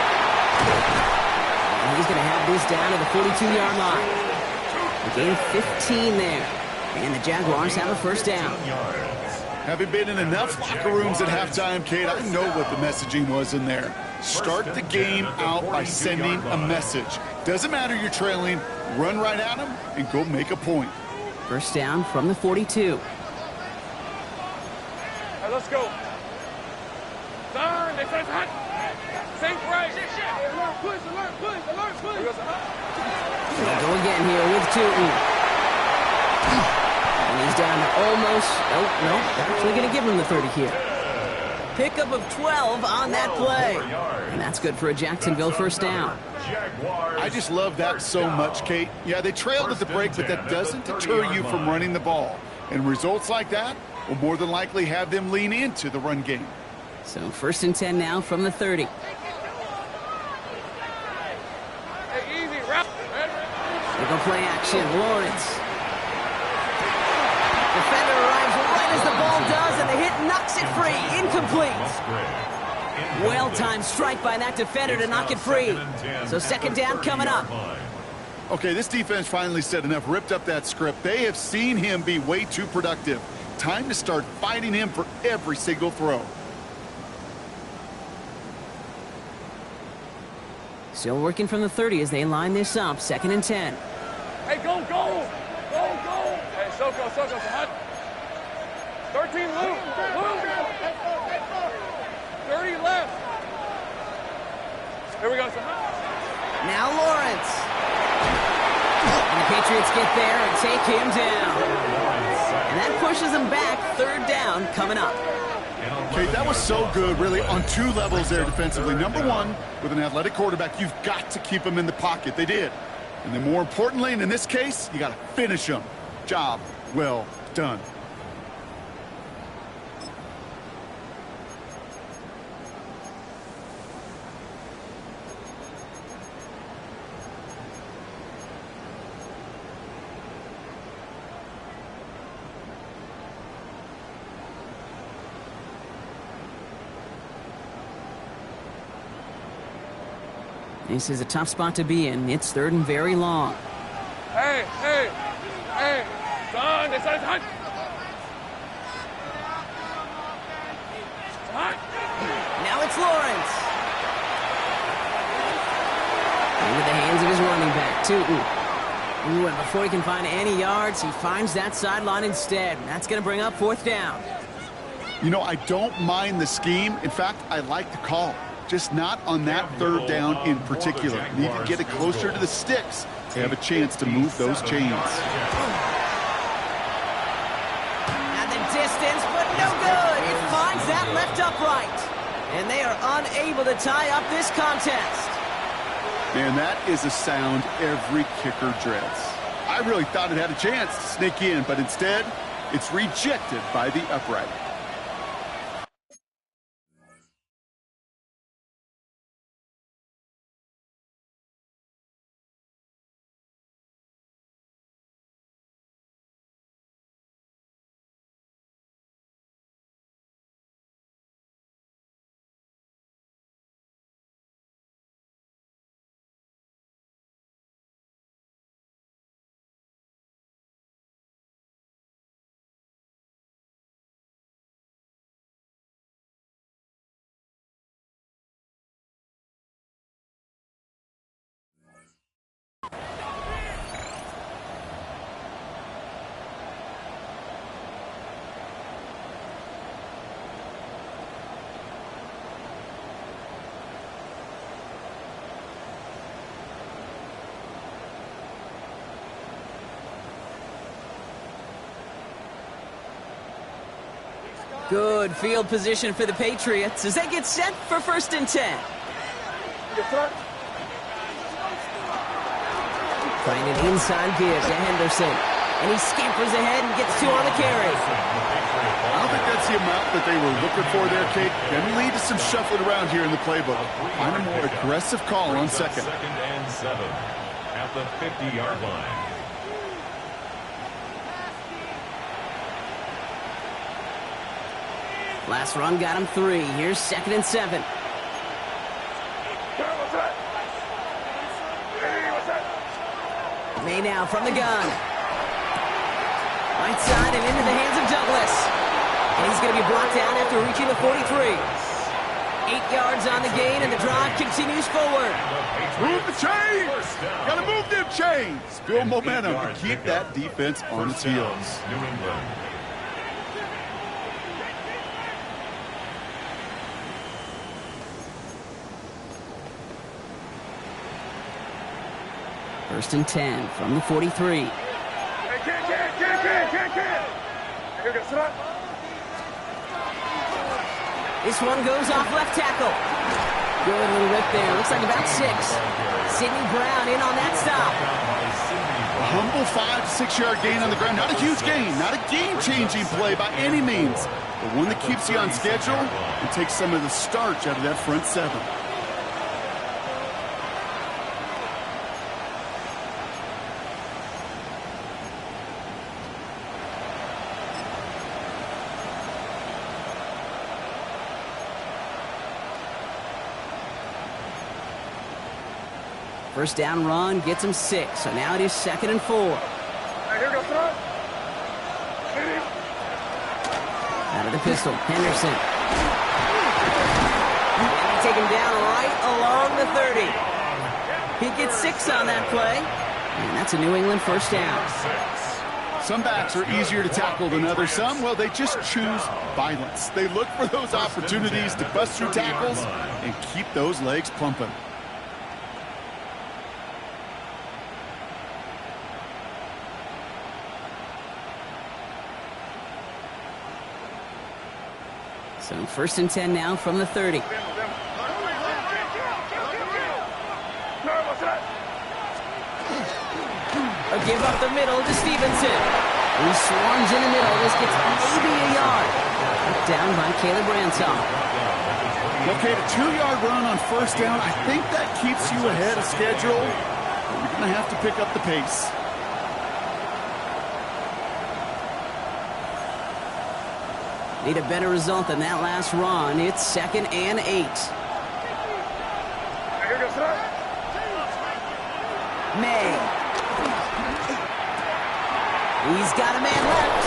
And he's going to have this down to the 42-yard line. A gain of 15 there. And the Jaguars have a 1st down. Having been in enough locker rooms at halftime, Kate, I know what the messaging was in there. Start the game out by sending a message. Doesn't matter you're trailing, run right at them and go make a point. 1st down from the 42. Hey, let's go. Turn, they say hot. Sink right. Alert, push. They'll go again here with Tutu. And he's down to almost, oh, no, they're actually going to give him the 30 here. Pickup of 12 on that play. And that's good for a Jacksonville 1st down. I just love that so much, Kate. Yeah, they trailed at the break, but that doesn't deter you from running the ball. And results like that will more than likely have them lean into the run game. So 1st and 10 now from the 30. Hey, They go play action. Lawrence. Defender arrives right as the ball does, and the hit knocks it free. Incomplete. Well-timed strike by that defender to knock it free. So second down coming up. Okay, this defense finally said enough, ripped up that script. They have seen him be way too productive. Time to start fighting him for every single throw. Still working from the 30 as they line this up. Second and 10. Hey, go, go! Go, go! Hey, Soko, hot. 13, Luke! 30 left. Here we go, Now Lawrence. And the Patriots get there and take him down. And that pushes them back. Third down coming up. Okay, that was so good, really, on two levels there defensively. Number one, with an athletic quarterback, you've got to keep him in the pocket. They did. And then more importantly, and in this case, you got to finish him. Job well done. This is a tough spot to be in. It's third and very long. Hey, hey, hey. Son, it's hot. Now it's Lawrence. Into the hands of his running back, too. Ooh, and before he can find any yards, he finds that sideline instead. That's going to bring up fourth down. You know, I don't mind the scheme. In fact, I like the call. Just not on that third down in particular. Need to get it closer to the sticks. They have a chance to move those chains. At the distance, but no good. It finds that left upright. And they are unable to tie up this contest. Man, that is a sound every kicker dreads. I really thought it had a chance to sneak in, but instead, it's rejected by the upright. Good field position for the Patriots as they get set for first and 10. Trying an inside give to Henderson. And he scampers ahead and gets two on the carry. I don't think that's the amount that they were looking for there, Kate. Can lead to some shuffling around here in the playbook. Find a more aggressive call on second. Second and 7 at the 50-yard line. Last run got him 3. Here's second and 7. May now from the gun. Right side and into the hands of Douglas. And he's going to be brought down after reaching the 43. 8 yards on the gain, and the drive continues forward. Move the chains! Got to move them chains! Build momentum and keep that defense on its heels. New England. First and 10 from the 43. This one goes off left tackle. Good little rip there. Looks like about 6. Sidney Brown in on that stop. A humble 5 to 6 yard gain on the ground. Not a huge gain. Not a game-changing play by any means. But one that keeps you on schedule and takes some of the starch out of that front 7. First down run gets him 6. So now it is 2nd and 4. Here goes front. Out of the pistol, Henderson. And they take him down right along the 30. He gets 6 on that play. And that's a New England first down. Some backs are easier to tackle than others. Some, well, they just choose violence. They look for those opportunities to bust through tackles and keep those legs pumping. So 1st and 10 now from the 30. A give up the middle to Stevenson. He swarms in the middle. This gets maybe a yard. Put down by Caleb Ransom. Okay, the 2-yard run on first down, I think that keeps you ahead of schedule. You're going to have to pick up the pace. Need a better result than that last run. It's 2nd and 8. May. He's got a man left.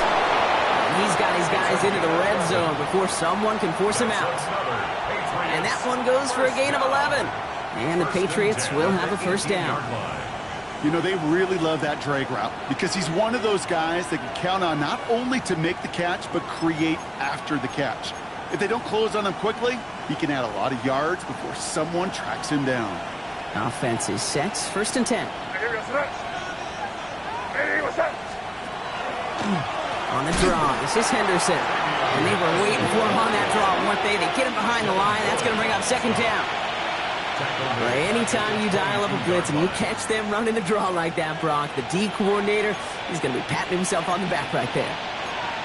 He's got his guys into the red zone before someone can force him out. And that one goes for a gain of 11. And the Patriots will have a first down. You know, they really love that drag route because he's one of those guys that can count on not only to make the catch, but create after the catch. If they don't close on him quickly, he can add a lot of yards before someone tracks him down. Offense is set. 1st and 10. On the draw, this is Henderson. And they were waiting for him on that draw, weren't they? They get him behind the line. That's going to bring up 2nd down. But anytime you dial up a blitz and you catch them running the draw like that, Brock, the D coordinator, he's going to be patting himself on the back right there.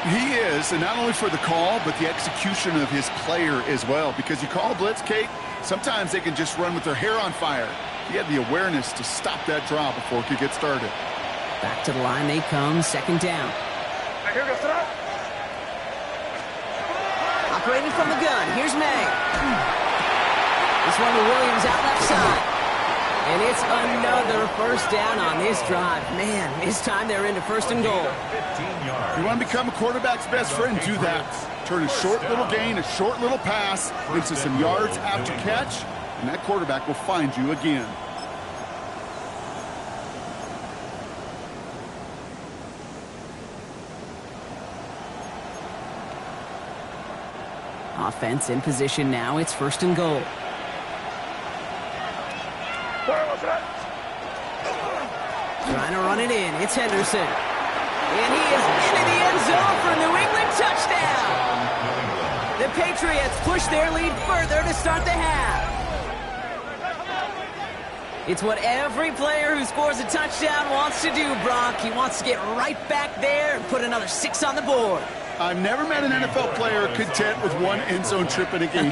He is, and not only for the call, but the execution of his player as well. Because you call a blitz, Kate, sometimes they can just run with their hair on fire. He had the awareness to stop that draw before it could get started. Back to the line they come, 2nd down. Operating from the gun, here's May. This one to Williams out left side. And it's another first down on this drive. Man, this time they're into 1st and goal. You want to become a quarterback's best friend, do that. Turn a short little gain, a short little pass into some yards after catch, and that quarterback will find you again. Offense in position now. It's 1st and goal. Trying to run it in. It's Henderson. And he is into the end zone for a New England touchdown. The Patriots push their lead further to start the half. It's what every player who scores a touchdown wants to do, Brock. He wants to get right back there and put another 6 on the board. I've never met an NFL player content with one end zone trip in a game.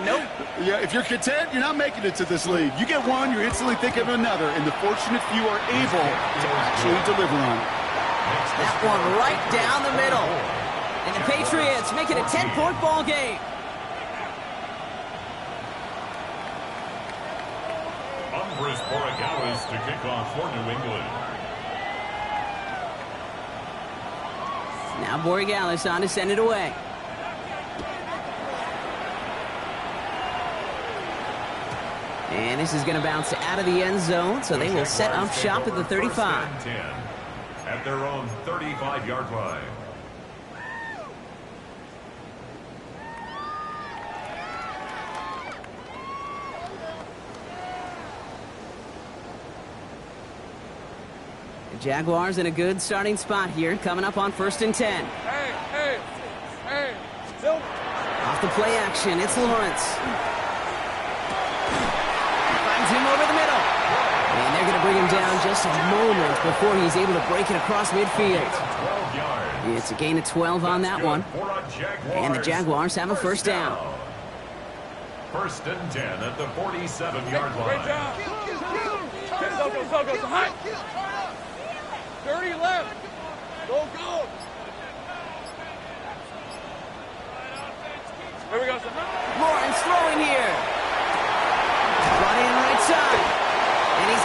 Nope. Yeah, if you're content, you're not making it to this league. You get one, you're instantly thinking of another, and the fortunate few are able to actually deliver on it. That one right down the middle. And the Patriots make it a 10-point ball game. Umbris Borregales to kick off for New England. Now Borregales on to send it away. And this is going to bounce out of the end zone, so they will set up shop at the 35. At their own 35-yard line. The Jaguars in a good starting spot here, coming up on 1st and 10. Hey, still. Off the play action, it's Lawrence. Finds him over the middle. And they're going to bring him down just a moment before he's able to break it across midfield. It's a gain of 12 on that one. And the Jaguars have a first down. 1st and 10 at the 47-yard line. Great job. Go. Hot. 30 left. Go. Here we go. Lawrence throwing here. Brought in right side. And he's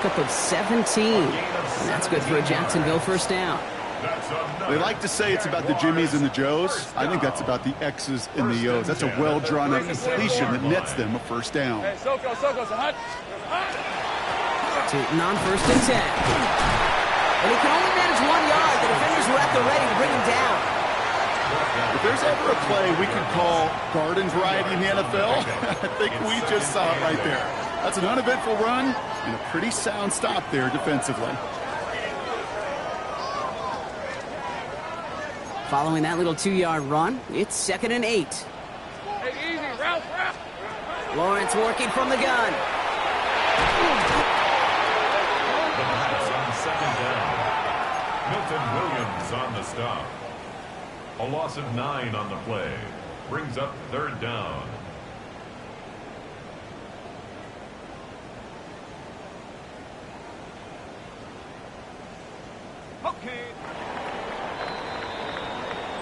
pickup of 17. And that's good for a Jacksonville first down. They like to say it's about the Jimmies and the Joes. I think that's about the X's and the O's. That's a well-drawn-up completion that nets them a first down. Hey, Soko, hot. Tootin on 1st and 10. And he can only manage 1 yard. The defenders were at the ready to bring him down. If there's ever a play we could call garden variety in the NFL, I think we just saw it right there. That's an uneventful run and a pretty sound stop there defensively. Following that little 2-yard run, it's 2nd and 8. Hey, easy, Ralph. Lawrence working from the gun. The Pats on 2nd down. Milton Williams on the stop. A loss of 9 on the play. Brings up 3rd down. Okay.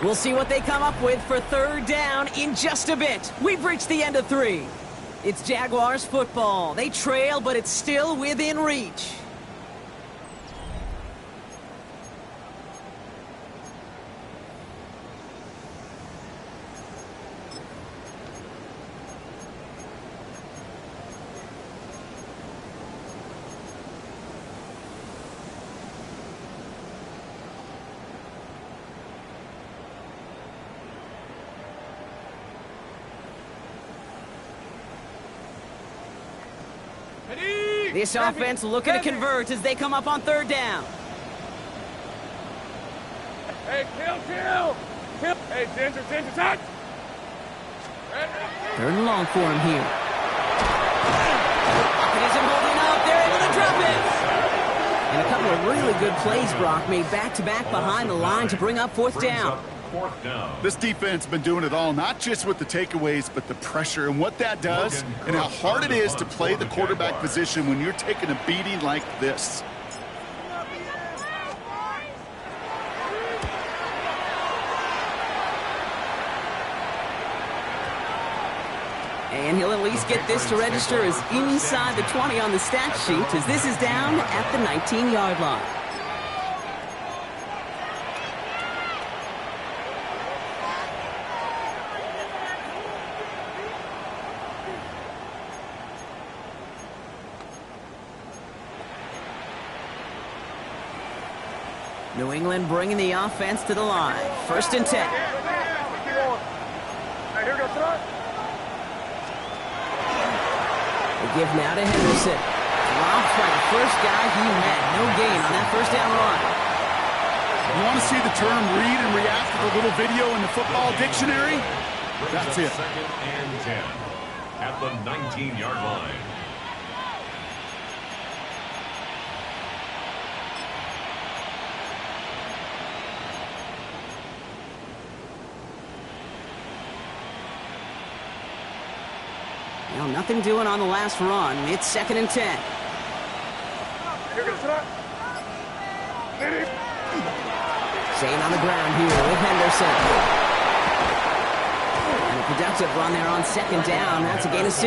We'll see what they come up with for 3rd down in just a bit. We've reached the end of 3. It's Jaguars football. They trail, but it's still within reach. This offense looking to convert as they come up on 3rd down. Hey, kill. Hey, Ginger, touch. 3rd and long for him here. Pocket isn't holding up. They're able to drop it. And a couple of really good plays, Brock, made back-to-back behind the line to bring up 4th down. 4th down. This defense has been doing it all, not just with the takeaways, but the pressure and what that does and how hard it is to play the quarterback position when you're taking a beating like this. And he'll at least get this to register as inside the 20 on the stat sheet, as this is down at the 19-yard line. New England bringing the offense to the line. 1st and 10. Hey, here goes front. They give now to Henderson. Drops by the first guy he met. No gain on that 1st down run. You want to see the term read and react with a little video in the football dictionary? That's it. 2nd and 10 at the 19-yard line. Well, nothing doing on the last run. It's 2nd and 10. Here goes front. Staying on the ground here with Henderson. And a productive run there on 2nd down. That's a gain of 6.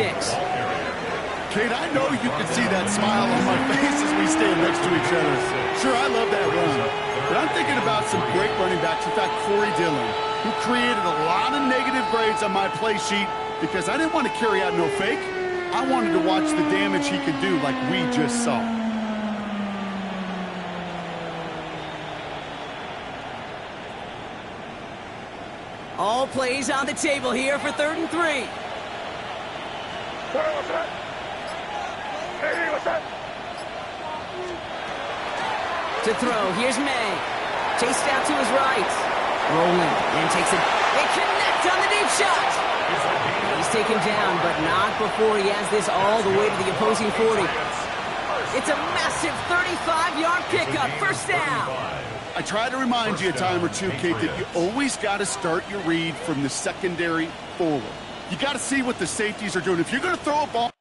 Kate, I know you can see that smile on my face as we stand next to each other. Sure, I love that run. But I'm thinking about some great running backs. In fact, Corey Dillon, who created a lot of negative grades on my play sheet because I didn't want to carry out no fake. I wanted to watch the damage he could do like we just saw. All plays on the table here for 3rd and 3. What's that? Hey, what's that? To throw, here's May. Chased out to his right. Rolling, and takes it. They connect on the deep shot. He's taken down, but not before he has this all the way to the opposing 40. It's a massive 35-yard pickup, 1st down. I try to remind you a time or two, Kate, that you always got to start your read from the secondary forward. You got to see what the safeties are doing. If you're going to throw a ball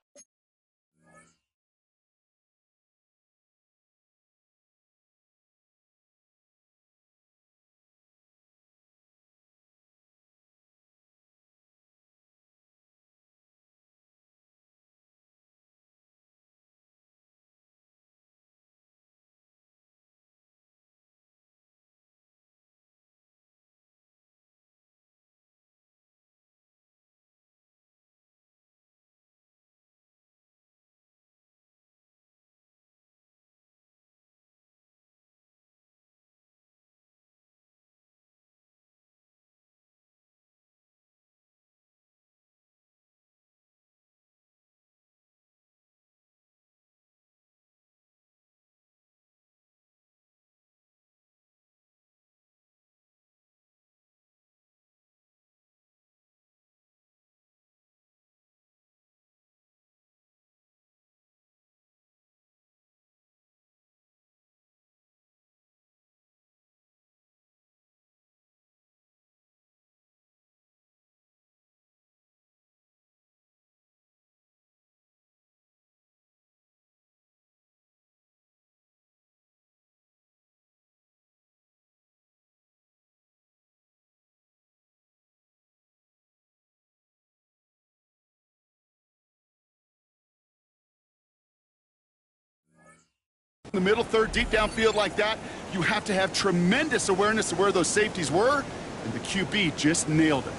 the middle third, deep downfield like that, you have to have tremendous awareness of where those safeties were, and the QB just nailed it.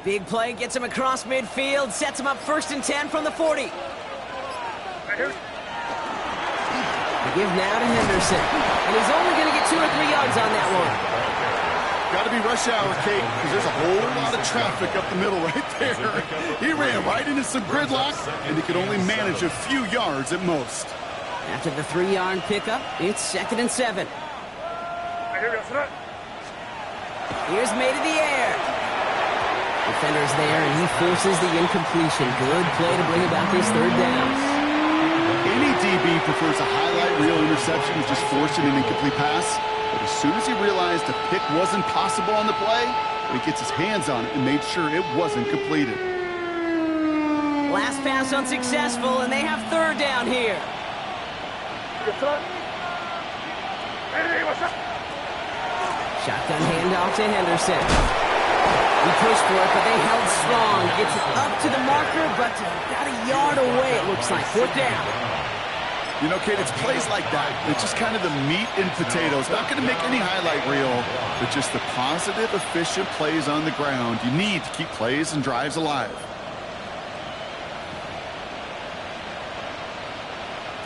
Big play gets him across midfield, sets him up 1st and 10 from the 40. They give now to Henderson, and he's only going to get 2 or 3 yards on that one. Got to be rush hour, Kate, because there's a whole lot of traffic up the middle right there. He ran right into some gridlock, and he could only manage a few yards at most. After the 3-yard pickup, it's 2nd and 7. Here's made in the air. Defender's there, and he forces the incompletion. Good play to bring about this 3rd down. Any DB prefers a highlight reel interception with just forcing an incomplete pass. But as soon as he realized a pick wasn't possible on the play, he gets his hands on it and made sure it wasn't completed. Last pass unsuccessful, and they have 3rd down here. Shotgun handoff to Henderson. He pushed for it, but they held strong. Gets it up to the marker, but about a yard away, it looks like. 4th down. You know, Kate, it's plays like that. It's just kind of the meat and potatoes. Not going to make any highlight reel, but just the positive, efficient plays on the ground. You need to keep plays and drives alive.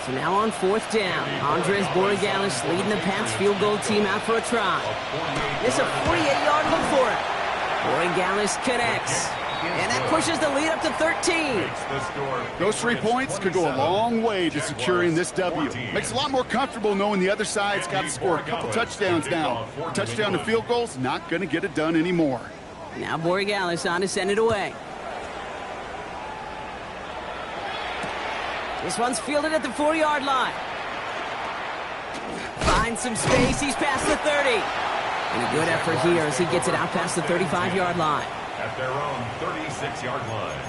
So now on 4th down, Andres Borregales leading the Pats field goal team out for a try. It's a 48-yard look for it. Borregales connects, and that pushes the lead up to 13. Those 3 points could go a long way to securing this W. Makes it a lot more comfortable knowing the other side's got to score a couple touchdowns now. Touchdown to field goals, not going to get it done anymore. Now Borregales on to send it away. This one's fielded at the 4-yard line. Finds some space, he's past the 30. And a good effort here as he gets it out past the 35-yard line. At their own 36-yard line.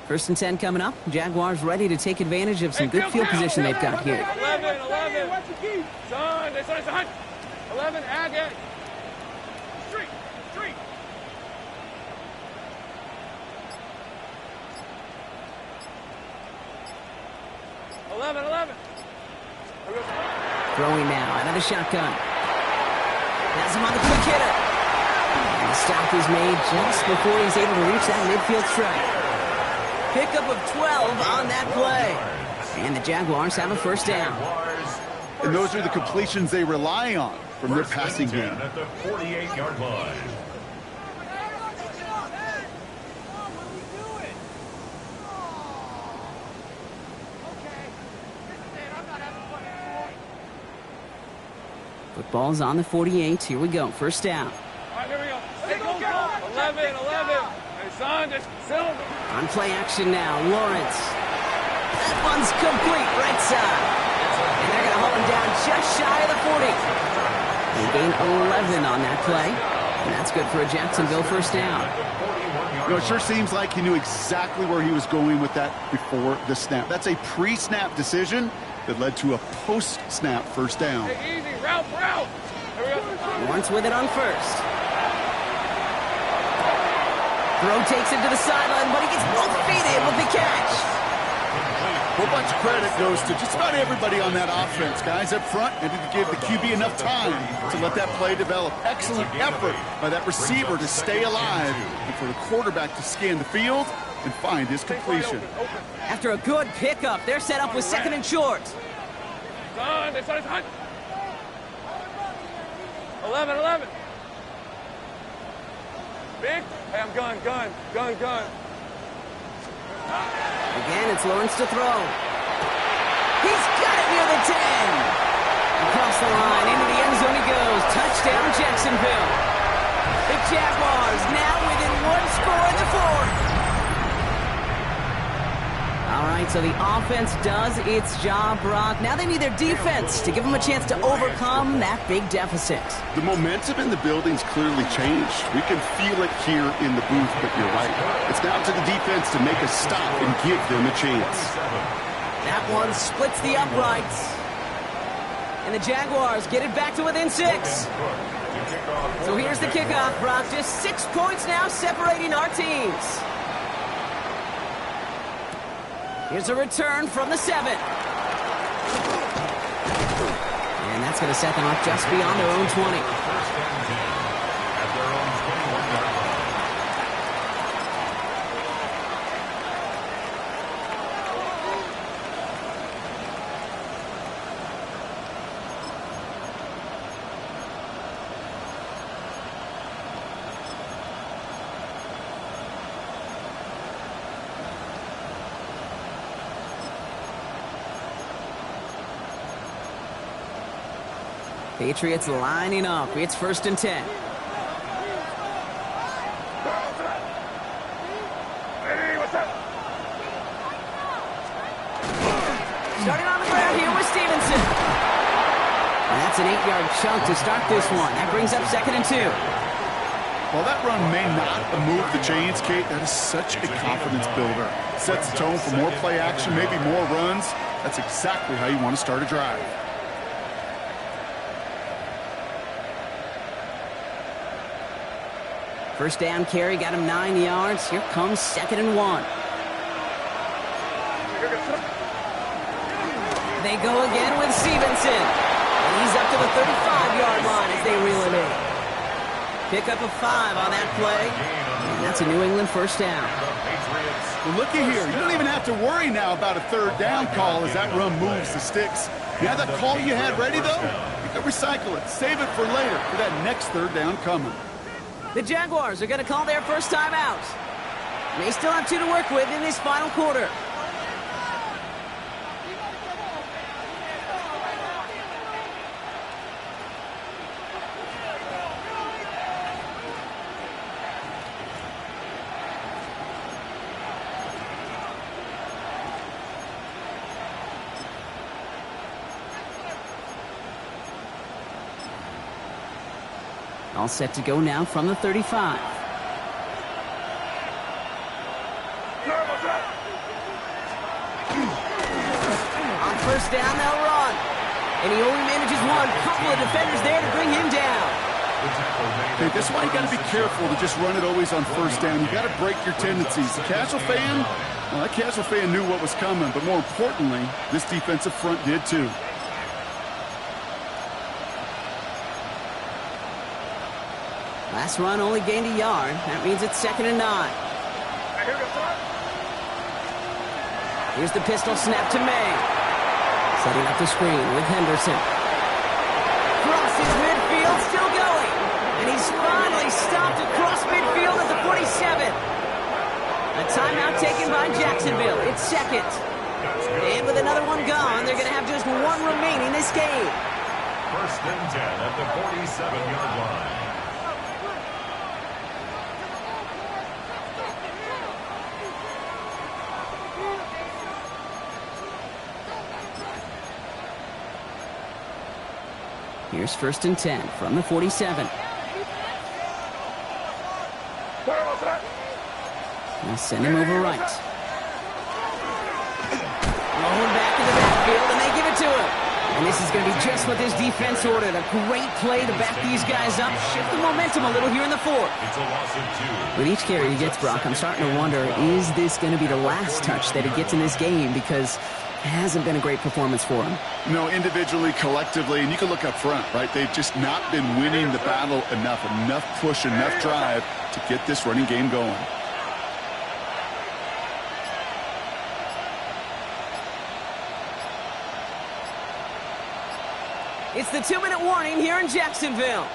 First and 10 coming up. Jaguars ready to take advantage of some good field position they've got here. 11. Son, 11, Agate. Street. 11. Throwing now out of the shotgun. Has him on the quick hitter. And the stop is made just before he's able to reach that midfield strike. Pickup of 12 on that play. And the Jaguars have a 1st down. And those are the completions they rely on from their passing game. At the 48-yard line. Football's on the 48. Here we go. 1st down. All right, here we go. Hey, go. 11. Hey, son, just settle. On play action now, Lawrence. That one's complete, right side. And they're going to hold him down just shy of the 40. They gain 11 on that play. And that's good for a Jacksonville 1st down. You know, it sure seems like he knew exactly where he was going with that before the snap. That's a pre-snap decision that led to a post-snap 1st down. Hey, easy, route. Here we go. Lawrence with it on 1st. Throw takes him to the sideline, but he gets both feet in with the catch. A whole bunch of credit goes to just about everybody on that offense. Guys up front needed to give the QB enough time to let that play develop. Excellent effort by that receiver to stay alive and for the quarterback to scan the field and find his completion. After a good pickup, they're set up with 2nd and short. Son, 11. Big. Hey, I'm gun. Again, it's Lawrence to throw. He's got it near the 10. Across the line, into the end zone he goes. Touchdown, Jacksonville. The Jaguars now within one score in the fourth. All right, so the offense does its job, Brock. Now they need their defense to give them a chance to overcome that big deficit. The momentum in the building's clearly changed. We can feel it here in the booth, but you're right. It's down to the defense to make a stop and give them a chance. That one splits the uprights. And the Jaguars get it back to within 6. So here's the kickoff, Brock. Just 6 points now separating our teams. Here's a return from the 7. And that's going to set them up just beyond their own 20. First and 10 at their own 21-yard line. Patriots lining up. It's first and 10. Starting on the ground here with Stevenson. And that's an 8-yard chunk to start this one. That brings up second and 2. While that run may not move the chains, Kate, that is such a confidence builder. Sets the tone for more play action, maybe more runs. That's exactly how you want to start a drive. First down carry got him 9 yards. Here comes second and 1. They go again with Stevenson. And he's up to the 35-yard line as they reel him in. Pick up a 5 on that play. And that's a New England first down. Well, looky here. You don't even have to worry now about a third down call as that run moves the sticks. You have that call you had ready, though? You can recycle it. Save it for later for that next third down coming. The Jaguars are going to call their first time out. They still have 2 to work with in this final quarter. All set to go now from the 35. On first down, they'll run. And he only manages one. Couple of defenders there to bring him down. Hey, this one you got to be careful to just run it always on first down. You got to break your tendencies. The casual fan, well, that casual fan knew what was coming, but more importantly, this defensive front did too. Last run only gained a yard. That means it's second and 9. Here's the pistol snap to May. Setting up the screen with Henderson. Crosses midfield, still going. And he's finally stopped across midfield at the 47. A timeout taken by Jacksonville. It's second. And with another one gone, they're going to have just one remaining this game. First and 10 at the 47-yard line. Here's first and 10 from the 47. They'll send him over right. Rolling back in the backfield, and they give it to him. And this is going to be just what this defense ordered. A great play to back these guys up, shift the momentum a little here in the fourth. It's a loss of 2. With each carry he gets, Brock, I'm starting to wonder, is this going to be the last touch that he gets in this game? Because it hasn't been a great performance for him. No, individually, collectively, and you can look up front, right? They've just not been winning the battle enough push, enough drive to get this running game going. It's the 2-minute warning here in Jacksonville.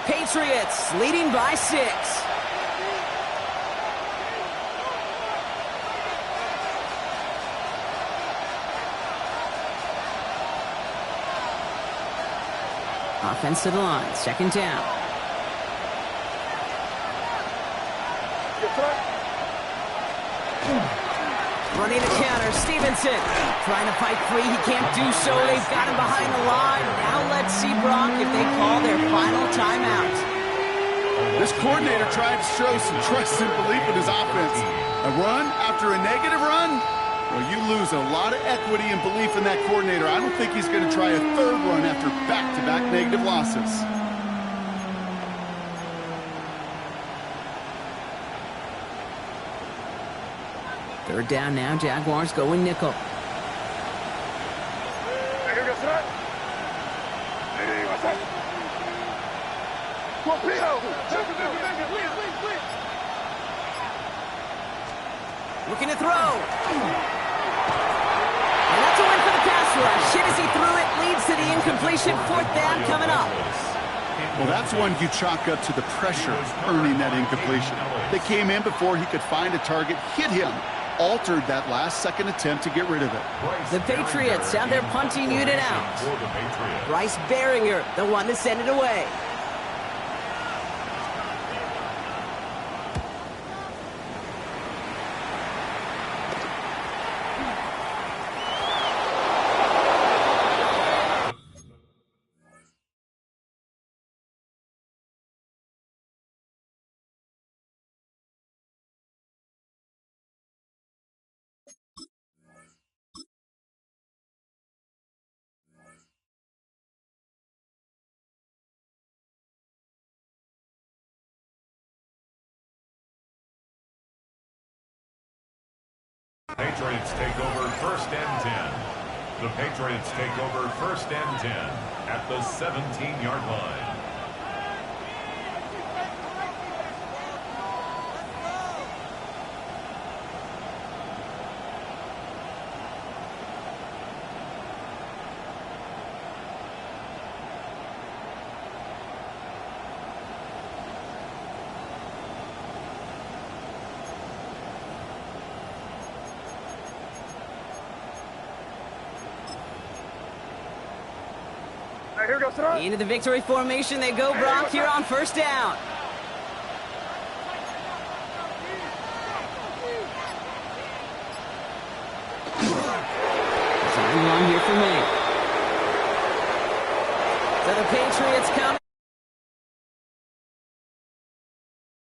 Patriots leading by 6. Offense to the line, second down. Running the counter, Stevenson. Trying to fight free, he can't do so. They've got him behind the line. Now let's see, Brock, if they call their final timeout. This coordinator tried to show some trust and belief in his offense. A run after a negative run? Well, you lose a lot of equity and belief in that coordinator. I don't think he's going to try a third run after back-to-back negative losses. Third down now, Jaguars going nickel. Looking to throw. And that's a win for the pass rush. Hit as he threw it, leads to the incompletion. Fourth down coming up. Well, that's one you chalk up to the pressure earning that incompletion. They came in before he could find a target, hit him, altered that last second attempt to get rid of it. The Patriots have their punting unit out. Bryce Behringer, the one to send it away. Patriots take over first and 10. The Patriots take over first and 10 at the 17-yard line. Into the victory formation they go, Brock, here on first down. Something wrong here for me. So the Patriots come.